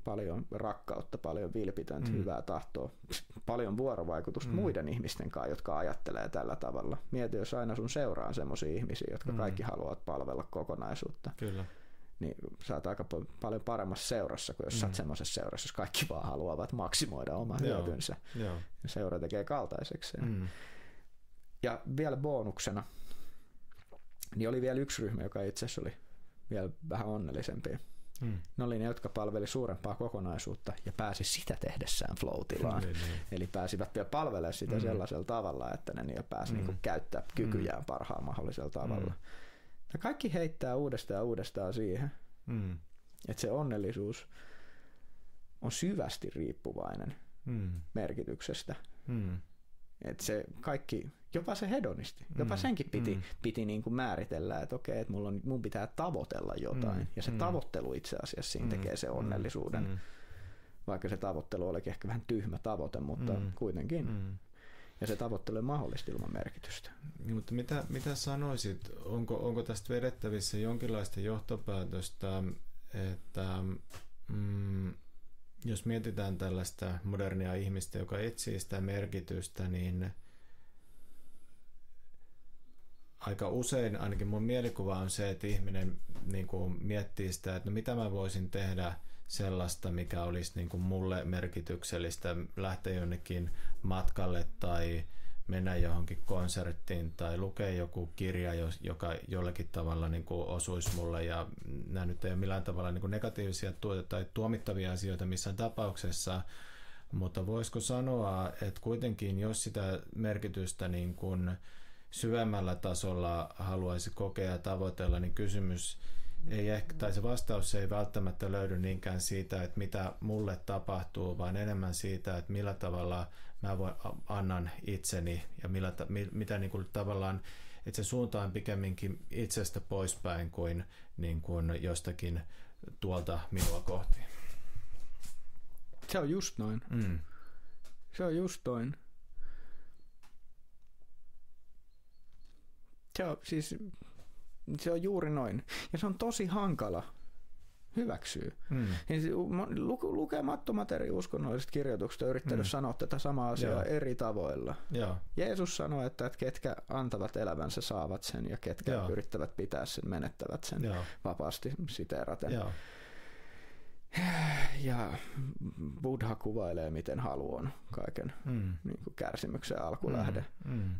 Paljon rakkautta, paljon vilpitöntä, hyvää tahtoa, paljon vuorovaikutusta muiden ihmisten kanssa, jotka ajattelee tällä tavalla. Mieti, jos aina sun seuraa on semmoisia ihmisiä, jotka kaikki haluavat palvella kokonaisuutta. Kyllä. Niin sä oot aika paljon paremmassa seurassa kuin jos sä oot semmoisessa seurassa, jos kaikki vaan haluavat maksimoida oman hyötynsä. Ja seura tekee kaltaisekseen. Ja vielä bonuksena, niin oli vielä yksi ryhmä, joka itse asiassa oli vielä vähän onnellisempia. Ne oli ne, jotka palveli suurempaa kokonaisuutta ja pääsi sitä tehdessään flow-tilaan. Eli pääsivät vielä palvelemaan sitä sellaisella tavalla, että ne pääsi niinku käyttää kykyjään parhaalla mahdollisella tavalla. Ja kaikki heittää uudestaan ja uudestaan siihen, että se onnellisuus on syvästi riippuvainen merkityksestä. Että se kaikki, jopa se hedonisti, jopa senkin piti niin kuin määritellä, että okei, että mun pitää tavoitella jotain. Ja se tavoittelu itse asiassa siinä tekee se onnellisuuden. Vaikka se tavoittelu olikin ehkä vähän tyhmä tavoite, mutta kuitenkin. Ja se tavoittelu on mahdollista ilman merkitystä. Mutta mitä sanoisit, onko tästä vedettävissä jonkinlaista johtopäätöstä, että jos mietitään tällaista modernia ihmistä, joka etsii sitä merkitystä, niin aika usein ainakin mun mielikuva on se, että ihminen niin kuin miettii sitä, että no mitä mä voisin tehdä sellaista, mikä olisi niin kuin mulle merkityksellistä, lähteä jonnekin matkalle tai mennä johonkin konserttiin tai lukea joku kirja, joka jollakin tavalla niin kuin osuisi mulle, ja nämä nyt ei ole millään tavalla niin kuin negatiivisia tai tuomittavia asioita missään tapauksessa, mutta voisiko sanoa, että kuitenkin jos sitä merkitystä niin kuin syvemmällä tasolla haluaisi kokea ja tavoitella, niin kysymys ei ehkä, tai se vastaus ei välttämättä löydy niinkään siitä, että mitä mulle tapahtuu, vaan enemmän siitä, että millä tavalla mä annan itseni ja mitä niin kuin tavallaan, että se suunta on pikemminkin itsestä poispäin kuin, niin kuin jostakin tuolta minua kohti. Se on just noin. Se on just noin. Se on juuri noin. Ja se on tosi hankala hyväksyä. Lukemattomat eri uskonnolliset kirjoitukset on yrittänyt sanoa tätä samaa asiaa eri tavoilla. Jeesus sanoi, että ketkä antavat elävänsä saavat sen ja ketkä yrittävät pitää sen menettävät sen vapaasti siteeraten. Ja Buddha kuvailee, miten halu on kaiken niin kuin kärsimyksen alkulähde.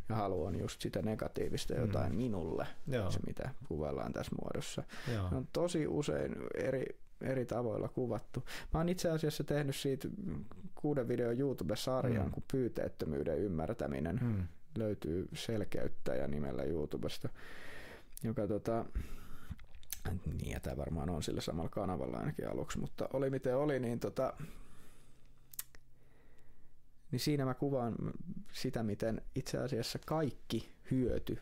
Ja halu on just sitä negatiivista jotain minulle, se mitä kuvaillaan tässä muodossa. Se on tosi usein eri tavoilla kuvattu. Mä oon itse asiassa tehnyt siitä 6 videon YouTube-sarjan, kun pyyteettömyyden ymmärtäminen löytyy Selkeyttäjä nimellä YouTubesta, joka niin, ja tämä varmaan on sillä samalla kanavalla ainakin aluksi, mutta oli miten oli, niin, niin siinä mä kuvaan sitä, miten itse asiassa kaikki hyöty,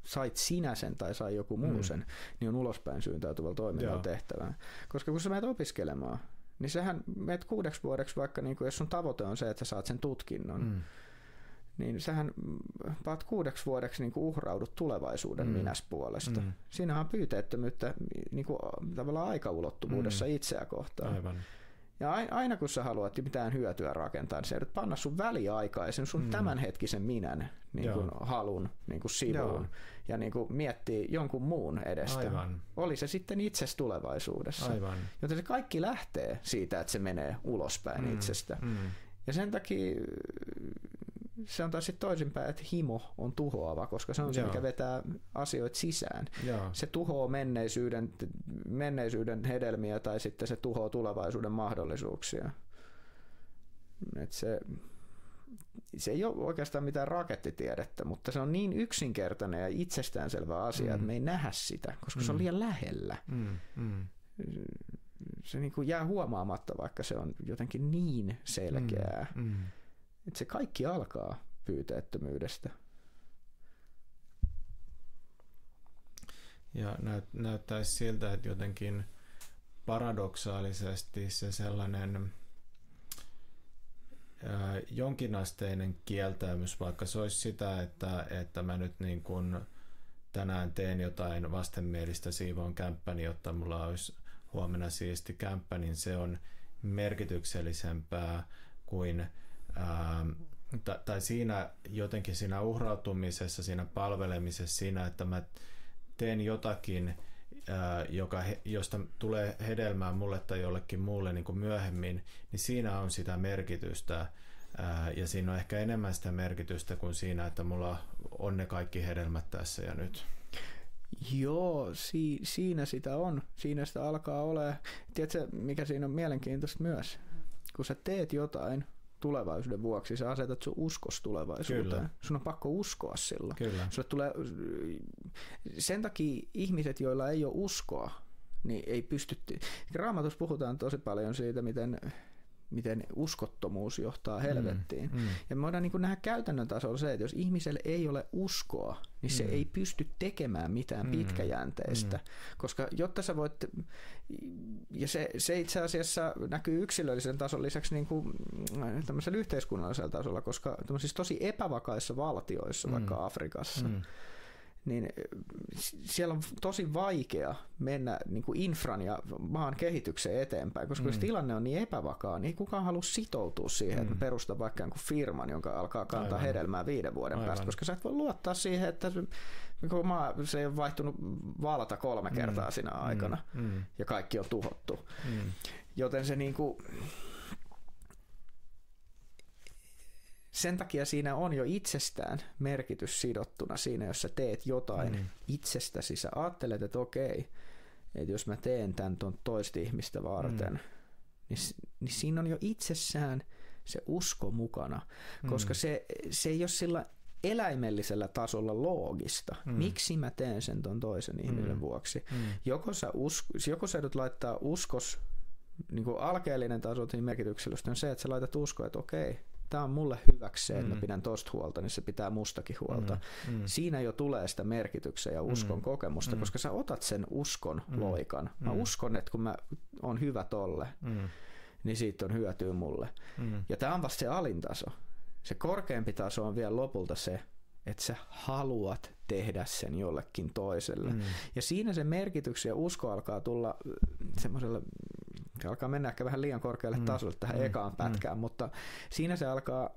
sait sinä sen tai sai joku muu sen, niin on ulospäin suuntautuvalla toiminnalla tehtävää. Koska kun sä menet opiskelemaan, niin sähän menet 6 vuodeksi, vaikka niin kun, jos sun tavoite on se, että sä saat sen tutkinnon, niin sähän vaat 6 vuodeksi niin kuin uhraudut tulevaisuuden minäs puolesta. Siinähän on pyyteettömyyttä niin kuin tavallaan aikaulottuvuudessa itseä kohtaan. Aivan. Ja aina kun sä haluat mitään hyötyä rakentaa, niin sä joudut panna sun väliaikaisen, sun tämänhetkisen minän niin kuin halun niin kuin sivuun ja niin kuin miettiä jonkun muun edestä. Aivan. Oli se sitten itsestä tulevaisuudessa. Aivan. Joten se kaikki lähtee siitä, että se menee ulospäin itsestä. Ja sen takia se on taas sitten toisinpäin, että himo on tuhoava, koska se on se, mikä vetää asioita sisään. Se tuhoaa menneisyyden hedelmiä tai sitten se tuhoaa tulevaisuuden mahdollisuuksia. Et se ei ole oikeastaan mitään rakettitiedettä, mutta se on niin yksinkertainen ja itsestäänselvä asia, että me ei nähdä sitä, koska se on liian lähellä. Se niin kuin jää huomaamatta, vaikka se on jotenkin niin selkeää. Että se kaikki alkaa pyyteettömyydestä. Ja näyttäisi siltä, että jotenkin paradoksaalisesti se sellainen jonkinasteinen kieltäymys, vaikka se olisi sitä, että mä nyt niin kuin tänään teen jotain vastenmielistä, siivoon kämppäni, jotta mulla olisi huomenna siisti kämppä, niin se on merkityksellisempää kuin tai siinä jotenkin siinä uhrautumisessa, siinä palvelemisessa, siinä, että mä teen jotakin, josta tulee hedelmää mulle tai jollekin muulle niin kuin myöhemmin, niin siinä on sitä merkitystä ja siinä on ehkä enemmän sitä merkitystä kuin siinä, että mulla on ne kaikki hedelmät tässä ja nyt. Joo, siinä sitä on. Siinä sitä alkaa olemaan. Tiedätkö, mikä siinä on mielenkiintoista myös? Kun sä teet jotain tulevaisuuden vuoksi, sä asetat sun uskos tulevaisuuteen. Kyllä. Sun on pakko uskoa silloin. Kyllä. Sen takia ihmiset, joilla ei ole uskoa, niin ei pysty. Raamatussa puhutaan tosi paljon siitä, miten uskottomuus johtaa helvettiin. Ja me voidaan niin kuin nähdä käytännön tasolla se, että jos ihmiselle ei ole uskoa, niin se ei pysty tekemään mitään pitkäjänteistä. Koska jotta sä voit, ja se itse asiassa näkyy yksilöllisen tason lisäksi niin kuin tämmöisellä yhteiskunnallisella tasolla, koska tämmöisissä tosi epävakaissa valtioissa, vaikka Afrikassa, niin siellä on tosi vaikea mennä niin kuin infran ja maan kehitykseen eteenpäin, koska se tilanne on niin epävakaa, niin ei kukaan halua sitoutua siihen, että perustaa vaikka jonkun firman, jonka alkaa kantaa hedelmää 5 vuoden päästä, koska sä et voi luottaa siihen, että se ei ole vaihtunut valta 3 kertaa siinä aikana ja kaikki on tuhottu. Joten se niin kuin sen takia siinä on jo itsestään merkitys sidottuna siinä, jos sä teet jotain itsestäsi. Sä ajattelet, että okei, että jos mä teen tämän toista ihmistä varten, niin siinä on jo itsessään se usko mukana, koska se ei ole sillä eläimellisellä tasolla loogista. Miksi mä teen sen ton toisen ihmisen vuoksi? Joko sä joudut laittaa uskos, niin kuin alkeellinen taso merkityksellistä on se, että sä laitat uskoa, että okei, tämä on mulle hyväksi se, että mä pidän tosta huolta, niin se pitää mustakin huolta. Siinä jo tulee sitä merkityksen ja uskon kokemusta, koska sä otat sen uskon loikan. Mä uskon, että kun mä oon hyvä tolle, niin siitä on hyötyä mulle. Ja tämä on vasta se alintaso. Se korkeampi taso on vielä lopulta se, että sä haluat tehdä sen jollekin toiselle. Ja siinä se merkitys ja usko alkaa tulla semmoisella, se alkaa mennä ehkä vähän liian korkealle tasolle tähän ekaan pätkään, mutta siinä se alkaa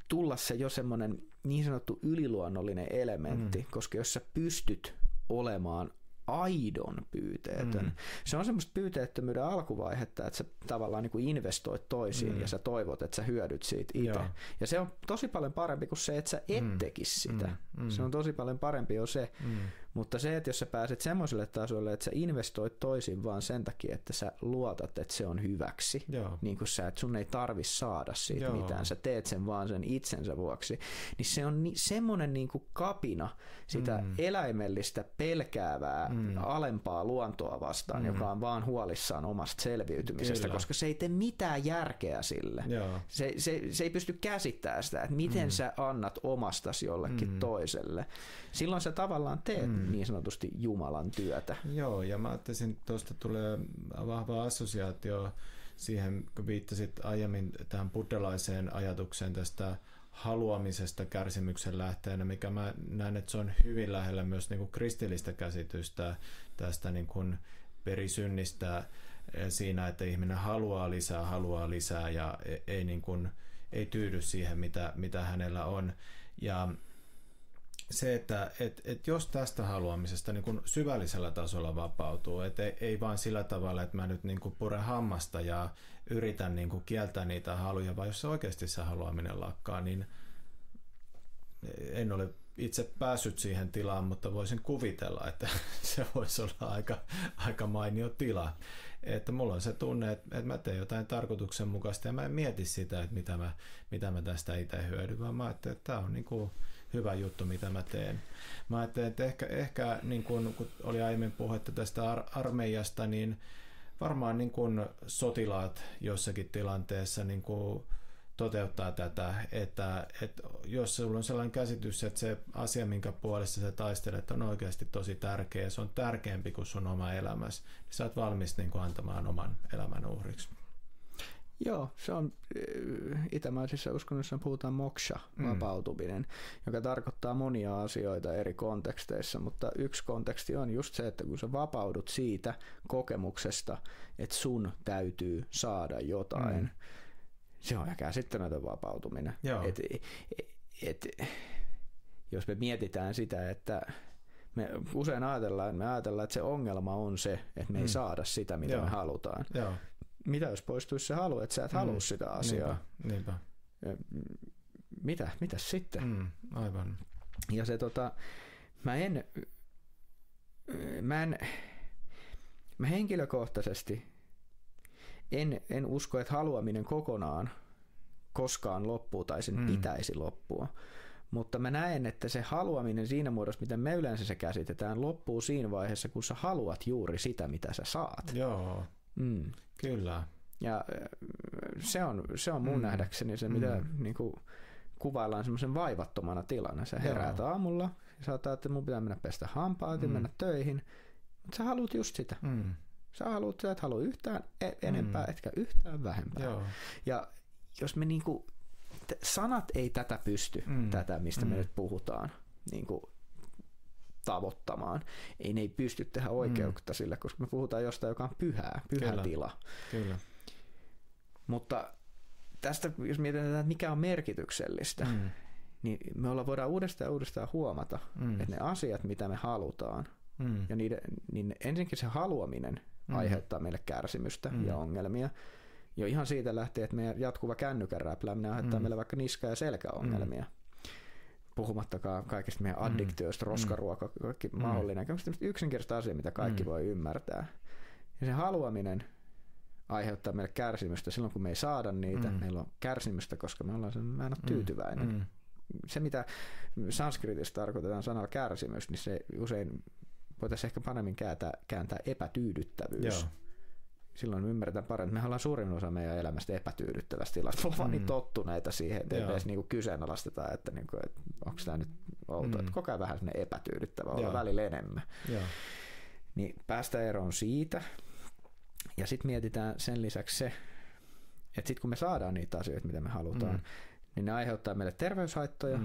tulla se jo semmoinen niin sanottu yliluonnollinen elementti, koska jos sä pystyt olemaan aidon pyyteetön. Se on semmoista pyyteettömyyden alkuvaihetta, että sä tavallaan niin kuin investoit toisiin ja sä toivot, että sä hyödyt siitä itse. Ja se on tosi paljon parempi kuin se, että sä et tekisi sitä. Se on tosi paljon parempi jo se. Mutta se, että jos sä pääset semmoiselle tasolle, että sä investoit toisiin vaan sen takia, että sä luotat, että se on hyväksi, niin kuin sä, että sun ei tarvitse saada siitä mitään, sä teet sen vaan sen itsensä vuoksi, niin se on semmoinen niin kuin kapina sitä eläimellistä, pelkäävää, alempaa luontoa vastaan, joka on vaan huolissaan omasta selviytymisestä, koska se ei tee mitään järkeä sille. Se ei pysty käsittämään sitä, että miten sä annat omastasi jollekin toiselle. Silloin sä tavallaan teet niin sanotusti Jumalan työtä. Joo, ja mä ajattelin, että tuosta tulee vahva assosiaatio siihen, kun viittasit aiemmin tähän buddhalaiseen ajatukseen tästä haluamisesta kärsimyksen lähteenä, mikä mä näen, että se on hyvin lähellä myös niin kuin kristillistä käsitystä tästä niin kuin perisynnistä siinä, että ihminen haluaa lisää ja ei, niin kuin, ei tyydy siihen, mitä hänellä on. Ja se, että jos tästä haluamisesta niin kuin syvällisellä tasolla vapautuu, että ei vaan sillä tavalla, että mä nyt niin kuin puren hammasta ja yritän niin kuin kieltää niitä haluja, vaan jos se oikeasti se haluaminen lakkaa, niin en ole itse päässyt siihen tilaan, mutta voisin kuvitella, että se voisi olla aika mainio tila. Että mulla on se tunne, että mä teen jotain tarkoituksenmukaista ja mä en mieti sitä, että mitä mä tästä itse hyödyn, vaan mä ajattelen, että tämä on niin kuin hyvä juttu, mitä mä teen. Mä ajattelen, että ehkä niin kun oli aiemmin puhetta tästä armeijasta, niin varmaan niin kun sotilaat jossakin tilanteessa niin kun toteuttaa tätä, että jos sulla on sellainen käsitys, että se asia, minkä puolesta sä taistelet, on oikeasti tosi tärkeä ja se on tärkeämpi kuin sun oma elämäsi, niin sä oot valmis niin kun antamaan oman elämän uhriksi. Joo, se on itämaisissa uskonnoissa puhutaan moksha, vapautuminen, joka tarkoittaa monia asioita eri konteksteissa, mutta yksi konteksti on just se, että kun sä vapaudut siitä kokemuksesta, että sun täytyy saada jotain, se on ihan käsittämätön vapautuminen. Jos me mietitään sitä, että me usein ajatellaan, että se ongelma on se, että me ei saada sitä, mitä me halutaan. Joo. Mitä jos poistuisi se halu, että sä et halua sitä asiaa? Niinpä. Mitä sitten? Aivan. Ja se mä henkilökohtaisesti en usko, että haluaminen kokonaan koskaan loppuu tai sen pitäisi loppua. Mutta mä näen, että se haluaminen siinä muodossa, miten me yleensä se käsitetään, loppuu siinä vaiheessa, kun sä haluat juuri sitä, mitä sä saat. Joo. Kyllä. Ja se on mun nähdäkseni se, mitä niin kuin kuvaillaan semmoisen vaivattomana tilana. Sä heräät aamulla ja sä otat, että mun pitää mennä pestä hampaat ja mennä töihin, mutta sä haluat just sitä. Sä et halua yhtään enempää, etkä yhtään vähempää. Joo. Ja jos me niinku, sanat ei tätä pysty, tätä mistä me nyt puhutaan, niinku tavoittamaan. Ne ei pysty tehdä oikeutta sille, koska me puhutaan jostain, joka on pyhä tila. Kyllä. Mutta tästä, jos mietitään, että mikä on merkityksellistä, niin me voidaan uudestaan huomata, että ne asiat, mitä me halutaan, ja niin ensinnäkin se haluaminen aiheuttaa meille kärsimystä ja ongelmia. Jo ihan siitä lähtien, että meidän jatkuva kännykän räplääminen aiheuttaa meille vaikka niska- ja selkäongelmia. Puhumattakaan kaikista meidän addiktioista, roskaruoka, kaikki mahdollinen. Yksinkertaista asia, mitä kaikki voi ymmärtää. Ja se haluaminen aiheuttaa meille kärsimystä silloin, kun me ei saada niitä. Meillä on kärsimystä, koska mä en ole tyytyväinen. Se, mitä sanskritissa tarkoitetaan sanalla kärsimys, niin se usein voitaisiin ehkä paremmin kääntää epätyydyttävyys. Joo. Silloin ymmärretään paremmin, että me ollaan suurin osa meidän elämästä epätyydyttävästä tilasta. Me ollaan niin tottuneita siihen, että edes niinku kyseenalaistetaan, että onko tämä nyt outoa. Että koko ajan vähän epätyydyttävä, olla välillä enemmän. Niin päästä eroon siitä. Ja sitten mietitään sen lisäksi se, että sitten kun me saadaan niitä asioita, mitä me halutaan, niin ne aiheuttaa meille terveyshaittoja.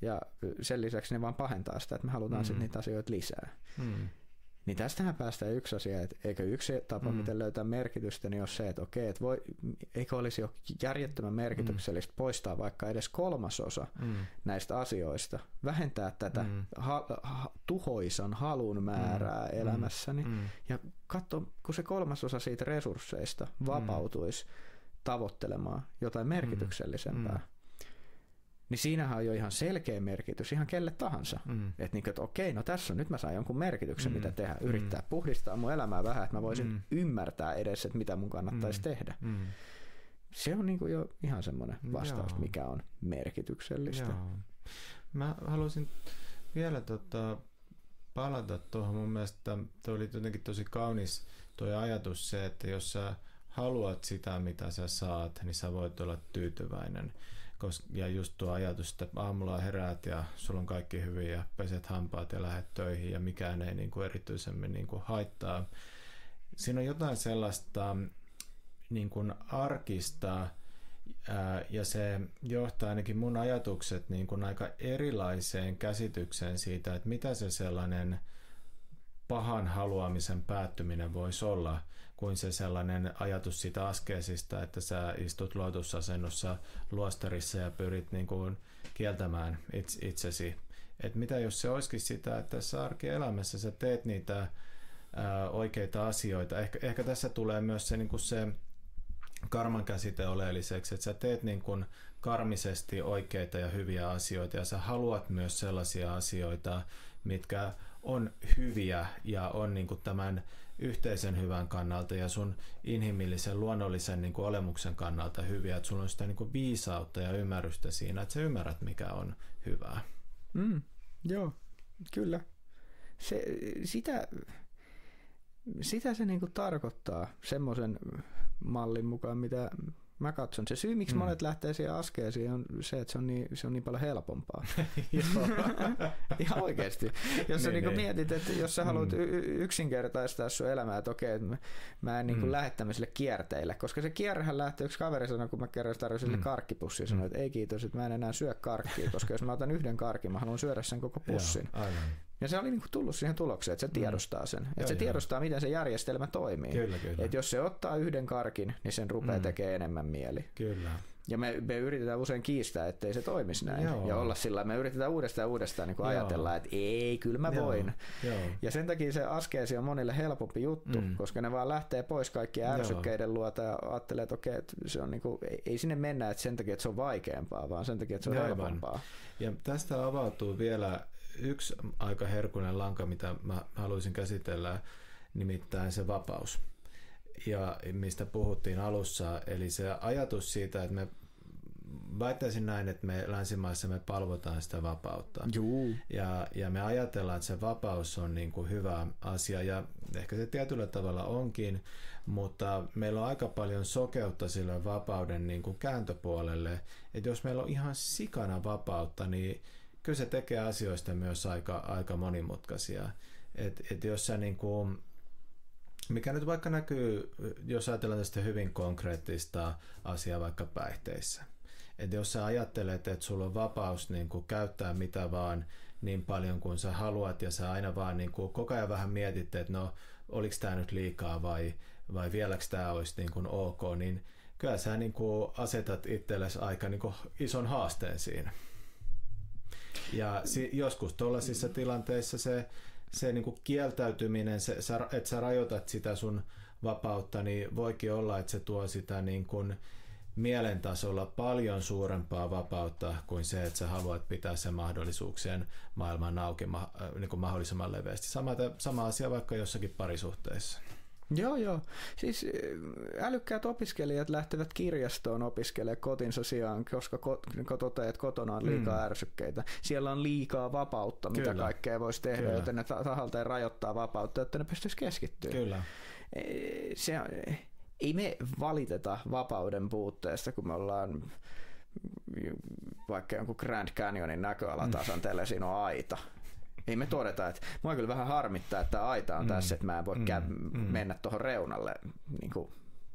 Ja sen lisäksi ne vaan pahentaa sitä, että me halutaan sitten niitä asioita lisää. Niin tästähän päästään yksi asia, että eikö yksi tapa, miten löytää merkitystä, niin on se, että okei, että eikö olisi jo järjettömän merkityksellistä poistaa vaikka edes 1/3 näistä asioista, vähentää tätä tuhoisan halun määrää elämässäni ja katso, kun se 1/3 siitä resursseista vapautuisi tavoittelemaan jotain merkityksellisempää. Niin siinähän on jo ihan selkeä merkitys ihan kelle tahansa. Että okei, no tässä on, nyt mä saan jonkun merkityksen, mitä tehdä. Yrittää puhdistaa mun elämää vähän, että mä voisin ymmärtää edes, että mitä mun kannattaisi tehdä. Se on niin jo ihan semmoinen vastaus, mikä on merkityksellistä. Joo. Mä haluaisin vielä palata tuohon. Mun mielestä toi oli jotenkin tosi kaunis toi ajatus se, että jos sä haluat sitä, mitä sä saat, niin sä voit olla tyytyväinen. Ja just tuo ajatus, että aamulla heräät ja sulla on kaikki hyvin ja peset hampaat ja lähdet töihin ja mikään ei niin kuin erityisemmin niin kuin haittaa. Siinä on jotain sellaista niin kuin arkista ja se johtaa ainakin mun ajatukset niin kuin aika erilaiseen käsitykseen siitä, että mitä se sellainen pahan haluamisen päättyminen voisi olla, kuin se sellainen ajatus siitä askeesista, että sä istut lotusasennossa luostarissa ja pyrit niin kuin kieltämään itsesi. Et mitä jos se olisikin sitä, että tässä arkielämässä sä teet niitä oikeita asioita. Ehkä tässä tulee myös se, niin kuin se karman käsite oleelliseksi, että sä teet niin kuin karmisesti oikeita ja hyviä asioita ja sä haluat myös sellaisia asioita, mitkä on hyviä ja on niin kuin tämän yhteisen hyvän kannalta ja sun inhimillisen, luonnollisen niin kuin olemuksen kannalta hyviä, että sulla on sitä niin kuin viisautta ja ymmärrystä siinä, että sä ymmärrät, mikä on hyvää. Joo, kyllä. Sitä se niin kuin tarkoittaa semmoisen mallin mukaan, mitä mä katson. Se syy, miksi monet lähtee siihen askeesiin, on se, että se on niin paljon helpompaa. Ihan oikeasti. Jos sä niin mietit, että jos sä haluat yksinkertaistaa sun elämää, että okei, mä en niin lähde tämmöiselle kierteille, koska se kierrehän lähtee, yksi kaveri sanoi, kun mä kerran tarjosin sille karkkipussia, sanoi, että ei kiitos, että mä en enää syö karkkia, koska jos mä otan yhden karkin, mä haluan syödä sen koko pussin. Aivan. Ja se oli niin kuin tullut siihen tulokseen, että se tiedostaa sen. Että se tiedostaa, miten se järjestelmä toimii. Kyllä. Että jos se ottaa yhden karkin, niin sen rupeaa tekemään enemmän mieli. Kyllä. Ja me yritetään usein kiistää, ettei se toimisi näin. Joo. Ja olla sillä me yritetään uudestaan niin kuin ajatella, että ei, kyllä mä voin. Joo. Ja sen takia se askeesi on monille helpompi juttu, koska ne vaan lähtee pois kaikkien ärsykkeiden luota ja ajattelee, että okei, että se on niin kuin, ei sinne mennä että sen takia, että se on vaikeampaa, vaan sen takia, että se on helpompaa. Ja tästä avautuu vielä yksi aika herkullinen lanka, mitä mä haluaisin käsitellä, nimittäin se vapaus. Ja mistä puhuttiin alussa, eli se ajatus siitä, että me väittäisin näin, että me länsimaissa me palvotaan sitä vapautta. Juu. Ja me ajatellaan, että se vapaus on niin kuin hyvä asia, ja ehkä se tietyllä tavalla onkin, mutta meillä on aika paljon sokeutta sille vapauden niin kuin kääntöpuolelle, että jos meillä on ihan sikana vapautta, niin kyllä se tekee asioista myös aika monimutkaisia. Et jos sä niin kuin, mikä nyt vaikka näkyy, jos ajatellaan tästä hyvin konkreettista asiaa vaikka päihteissä. Että jos sä ajattelet, että sulla on vapaus niin kuin käyttää mitä vaan niin paljon kuin sä haluat ja sä aina vaan niin kuin koko ajan vähän mietit, että no oliks tää nyt liikaa vai vieläks tää olisi niin kuin ok, niin kyllä sä niin kuin asetat itsellesi aika niin kuin ison haasteen siinä. Ja joskus tuollaisissa tilanteissa se niin kuin kieltäytyminen, että sä rajoitat sitä sun vapautta, niin voikin olla, että se tuo sitä niin kuin mielentasolla paljon suurempaa vapautta kuin se, että sä haluat pitää sen mahdollisuuksien maailman auki niin kuin mahdollisimman leveästi. Sama asia vaikka jossakin parisuhteessa. Joo. Siis älykkäät opiskelijat lähtevät kirjastoon opiskelemaan kotinsa sijaan, koska toteaa, että kotona on liikaa ärsykkeitä. Siellä on liikaa vapautta, mitä Kyllä. kaikkea voisi tehdä, Kyllä. joten ne tahalteen rajoittaa vapautta, jotta ne pystyisi keskittymään. Kyllä. Ei me valiteta vapauden puutteesta, kun me ollaan vaikka jonkun Grand Canyonin näköalatasanteella, siinä on aita. Ei me todeta, että mua kyllä vähän harmittaa, että aita on tässä, että mä en voi mennä tuohon reunalle. Niin kuin,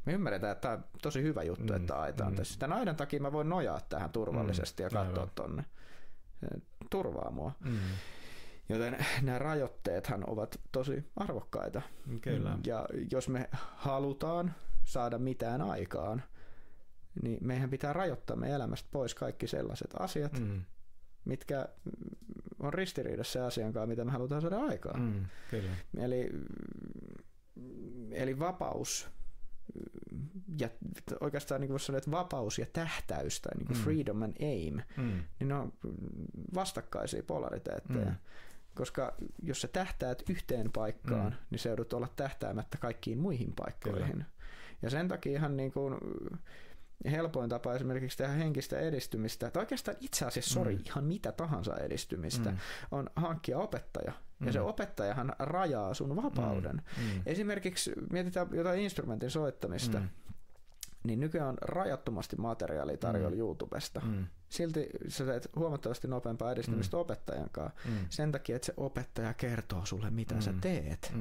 me ymmärretään, että tämä on tosi hyvä juttu, että aita on tässä. Tämän aidan takia mä voin nojaa tähän turvallisesti ja katsoa tonne. Se turvaa mua. Joten nämä rajoitteethan ovat tosi arvokkaita. Kyllä. Ja jos me halutaan saada mitään aikaan, niin meidän pitää rajoittaa meidän elämästä pois kaikki sellaiset asiat, mitkä on ristiriidassa sen asian kanssa, mitä me halutaan saada aikaan. Kyllä. Eli vapaus ja oikeastaan niin kuin sanoa, että vapaus ja tähtäys tai niin kuin freedom and aim, niin ne on vastakkaisia polariteetteja. Koska jos sä tähtäät yhteen paikkaan, niin se joudut olla tähtäämättä kaikkiin muihin paikkoihin. Kyllä. Ja sen takia ihan niin kuin helpoin tapa esimerkiksi tehdä henkistä edistymistä, tai oikeastaan itse asiassa, ihan mitä tahansa edistymistä, on hankkia opettaja. Ja se opettajahan rajaa sun vapauden. Esimerkiksi mietitään jotain instrumentin soittamista, niin nykyään on rajattomasti materiaalia tarjolla YouTubesta. Silti sä teet huomattavasti nopeampaa edistymistä opettajan kanssa. Sen takia, että se opettaja kertoo sulle, mitä sä teet.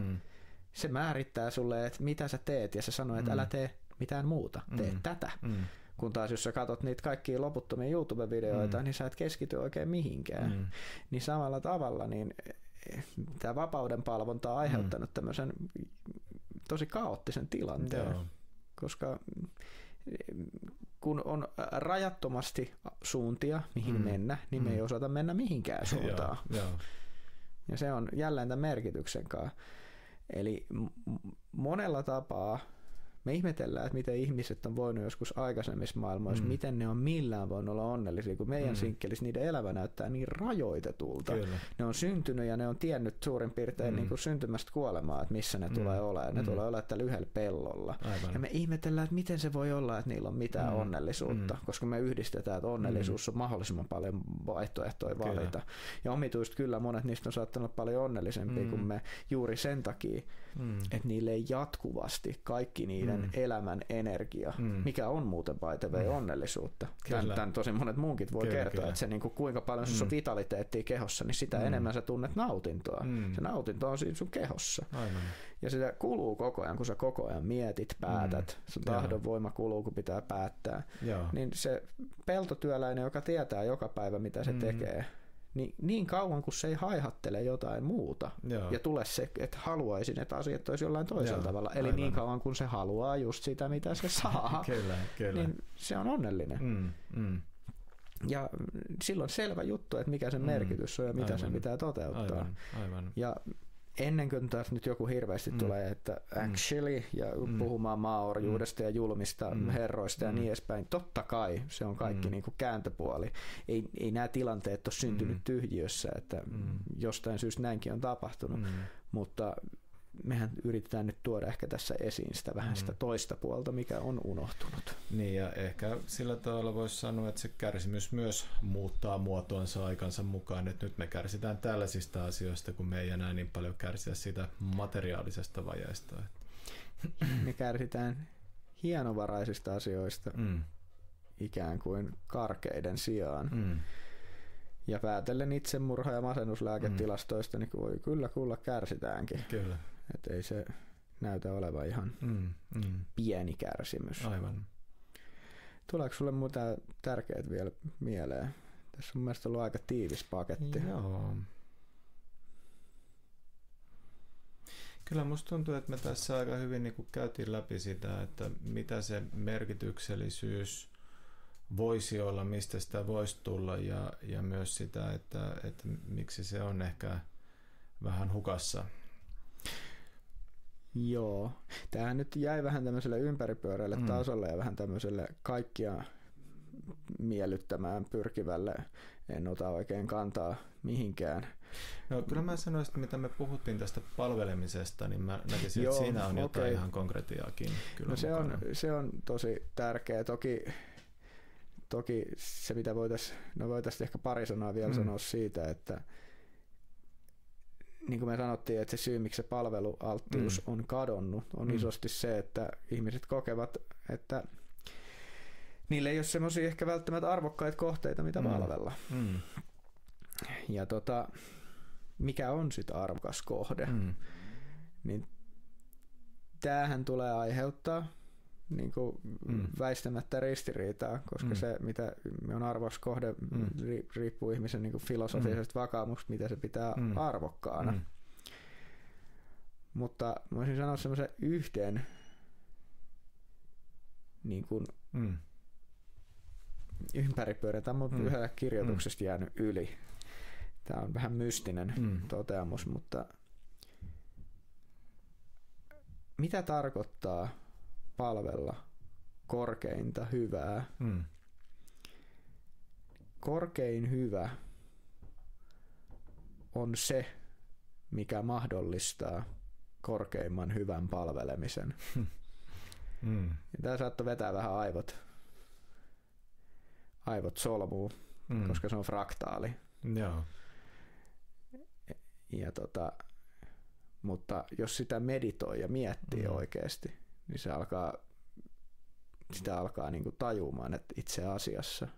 Se määrittää sulle, että mitä sä teet, ja se sanoo, että älä tee mitään muuta, tee tätä. Kun taas jos sä katot niitä kaikkia loputtomia YouTube-videoita, niin sä et keskity oikein mihinkään. Niin samalla tavalla, niin tämä vapauden palvonta on aiheuttanut tämmöisen tosi kaoottisen tilanteen, koska kun on rajattomasti suuntia, mihin mennä, niin me ei osata mennä mihinkään suuntaan. Ja se on jälleen tämän merkityksen kanssa. Eli monella tapaa me ihmetellään, että miten ihmiset on voinut joskus aikaisemmissa maailmoissa, miten ne on millään voinut olla onnellisia, kun meidän sinkkelissä niiden elämä näyttää niin rajoitetulta. Kyllä. Ne on syntynyt ja ne on tiennyt suurin piirtein niin kuin syntymästä kuolemaa, että missä ne tulee olemaan. Ne tulee olemaan tällä yhdellä pellolla. Aivan. Ja me ihmetellään, että miten se voi olla, että niillä on mitään onnellisuutta, koska me yhdistetään, että onnellisuus on mahdollisimman paljon vaihtoehtoja valita. Kyllä. Ja omituista kyllä monet niistä on saattanut olla paljon onnellisempia kuin me juuri sen takia, että niille ei jatkuvasti kaikki niiden elämän energia, mikä on muuten paitevee onnellisuutta. Tämän tosi monet muunkin voi kertoa, että se niinku, kuinka paljon sinussa on vitaliteettia kehossa, niin sitä enemmän sä tunnet nautintoa. Se nautinto on siinä sun kehossa. Aivan. Ja sitä kuluu koko ajan, kun sä koko ajan mietit, päätät. Sun tahdon voima kuluu, kun pitää päättää. Niin se peltotyöläinen, joka tietää joka päivä, mitä se tekee, niin kauan kun se ei haihattele jotain muuta ja tule se, että haluaisin, että asiat olisi jollain toisella tavalla. Eli niin kauan kun se haluaa just sitä, mitä se saa, kyllä. Niin se on onnellinen. Ja silloin selvä juttu, että mikä sen merkitys on ja mitä sen pitää toteuttaa. Aivan. Ja ennen kuin taas nyt joku hirveästi tulee, että actually, ja puhumaan maaorjuudesta ja julmista herroista ja niin edespäin, totta kai se on kaikki niin kuin kääntöpuoli. Ei nämä tilanteet ole syntynyt tyhjiössä, että jostain syystä näinkin on tapahtunut, mutta mehän yritetään nyt tuoda ehkä tässä esiin sitä vähän sitä toista puolta, mikä on unohtunut. Niin, ja ehkä sillä tavalla voisi sanoa, että se kärsimys myös muuttaa muotoonsa aikansa mukaan, että nyt me kärsitään tällaisista asioista, kun me ei enää niin paljon kärsiä siitä materiaalisesta vajeesta. Me kärsitään hienovaraisista asioista ikään kuin karkeiden sijaan. Ja päätellen itsemurha- ja masennuslääketilastoista, niin voi kyllä kärsitäänkin. Kyllä. Että ei se näytä olevan ihan pieni kärsimys. Aivan. Tuleeko sulle muuta tärkeät vielä mieleen? Tässä on mielestäni ollut aika tiivis paketti. Joo. Kyllä musta tuntuu, että me tässä aika hyvin niin kuin käytiin läpi sitä, että mitä se merkityksellisyys voisi olla, mistä sitä voisi tulla ja myös sitä, että miksi se on ehkä vähän hukassa. Joo. Tämähän nyt jäi vähän tämmöiselle ympäripyöreälle tasolle ja vähän tämmöiselle kaikkia miellyttämään pyrkivälle. En ota oikein kantaa mihinkään. No, kyllä mä sanoisin, että mitä me puhuttiin tästä palvelemisesta, niin mä näkisin, että siinä on jotain ihan konkretiaakin. Kyllä no se on tosi tärkeä. Toki se, mitä voitaisiin ehkä pari sanaa vielä sanoa siitä, että niin kuin me sanottiin, että se syy, miksi se palvelualttius on kadonnut, on isosti se, että ihmiset kokevat, että niillä ei ole semmoisia ehkä välttämättä arvokkaita kohteita, mitä palvella. Ja mikä on sitten arvokas kohde, niin tämähän tulee aiheuttaa niin kuin väistämättä ristiriitaa, koska se, mitä on arvokas kohde, riippuu ihmisen niin kuin filosofisesta vakaumuksesta, mitä se pitää arvokkaana. Mutta voisin sanoa semmoisen yhden niin kuin ympäripyörä. Tämä on yhdellä kirjoituksesta jäänyt yli. Tämä on vähän mystinen toteamus, mutta mitä tarkoittaa palvella korkeinta hyvää? Korkein hyvä on se, mikä mahdollistaa korkeimman hyvän palvelemisen. Tämä saattoi vetää vähän aivot solmuu, koska se on fraktaali. Joo. Ja mutta jos sitä meditoi ja miettii oikeasti, niin sitä alkaa niin kuin tajumaan, että itse asiassa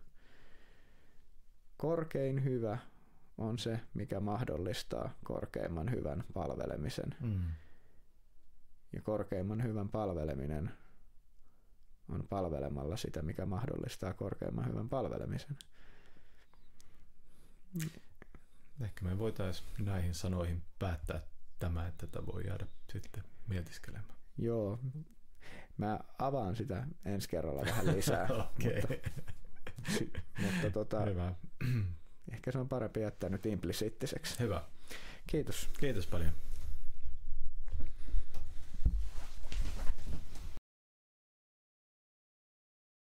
korkein hyvä on se, mikä mahdollistaa korkeimman hyvän palvelemisen. Ja korkeimman hyvän palveleminen on palvelemalla sitä, mikä mahdollistaa korkeimman hyvän palvelemisen. Ehkä me voitaisiin näihin sanoihin päättää tämä, että tätä voi jäädä sitten mietiskelemään. Joo, mä avaan sitä ensi kerralla vähän lisää. Okei. Mutta Hyvä. ehkä se on parempi jättää nyt implisiittiseksi. Hyvä. Kiitos. Kiitos paljon.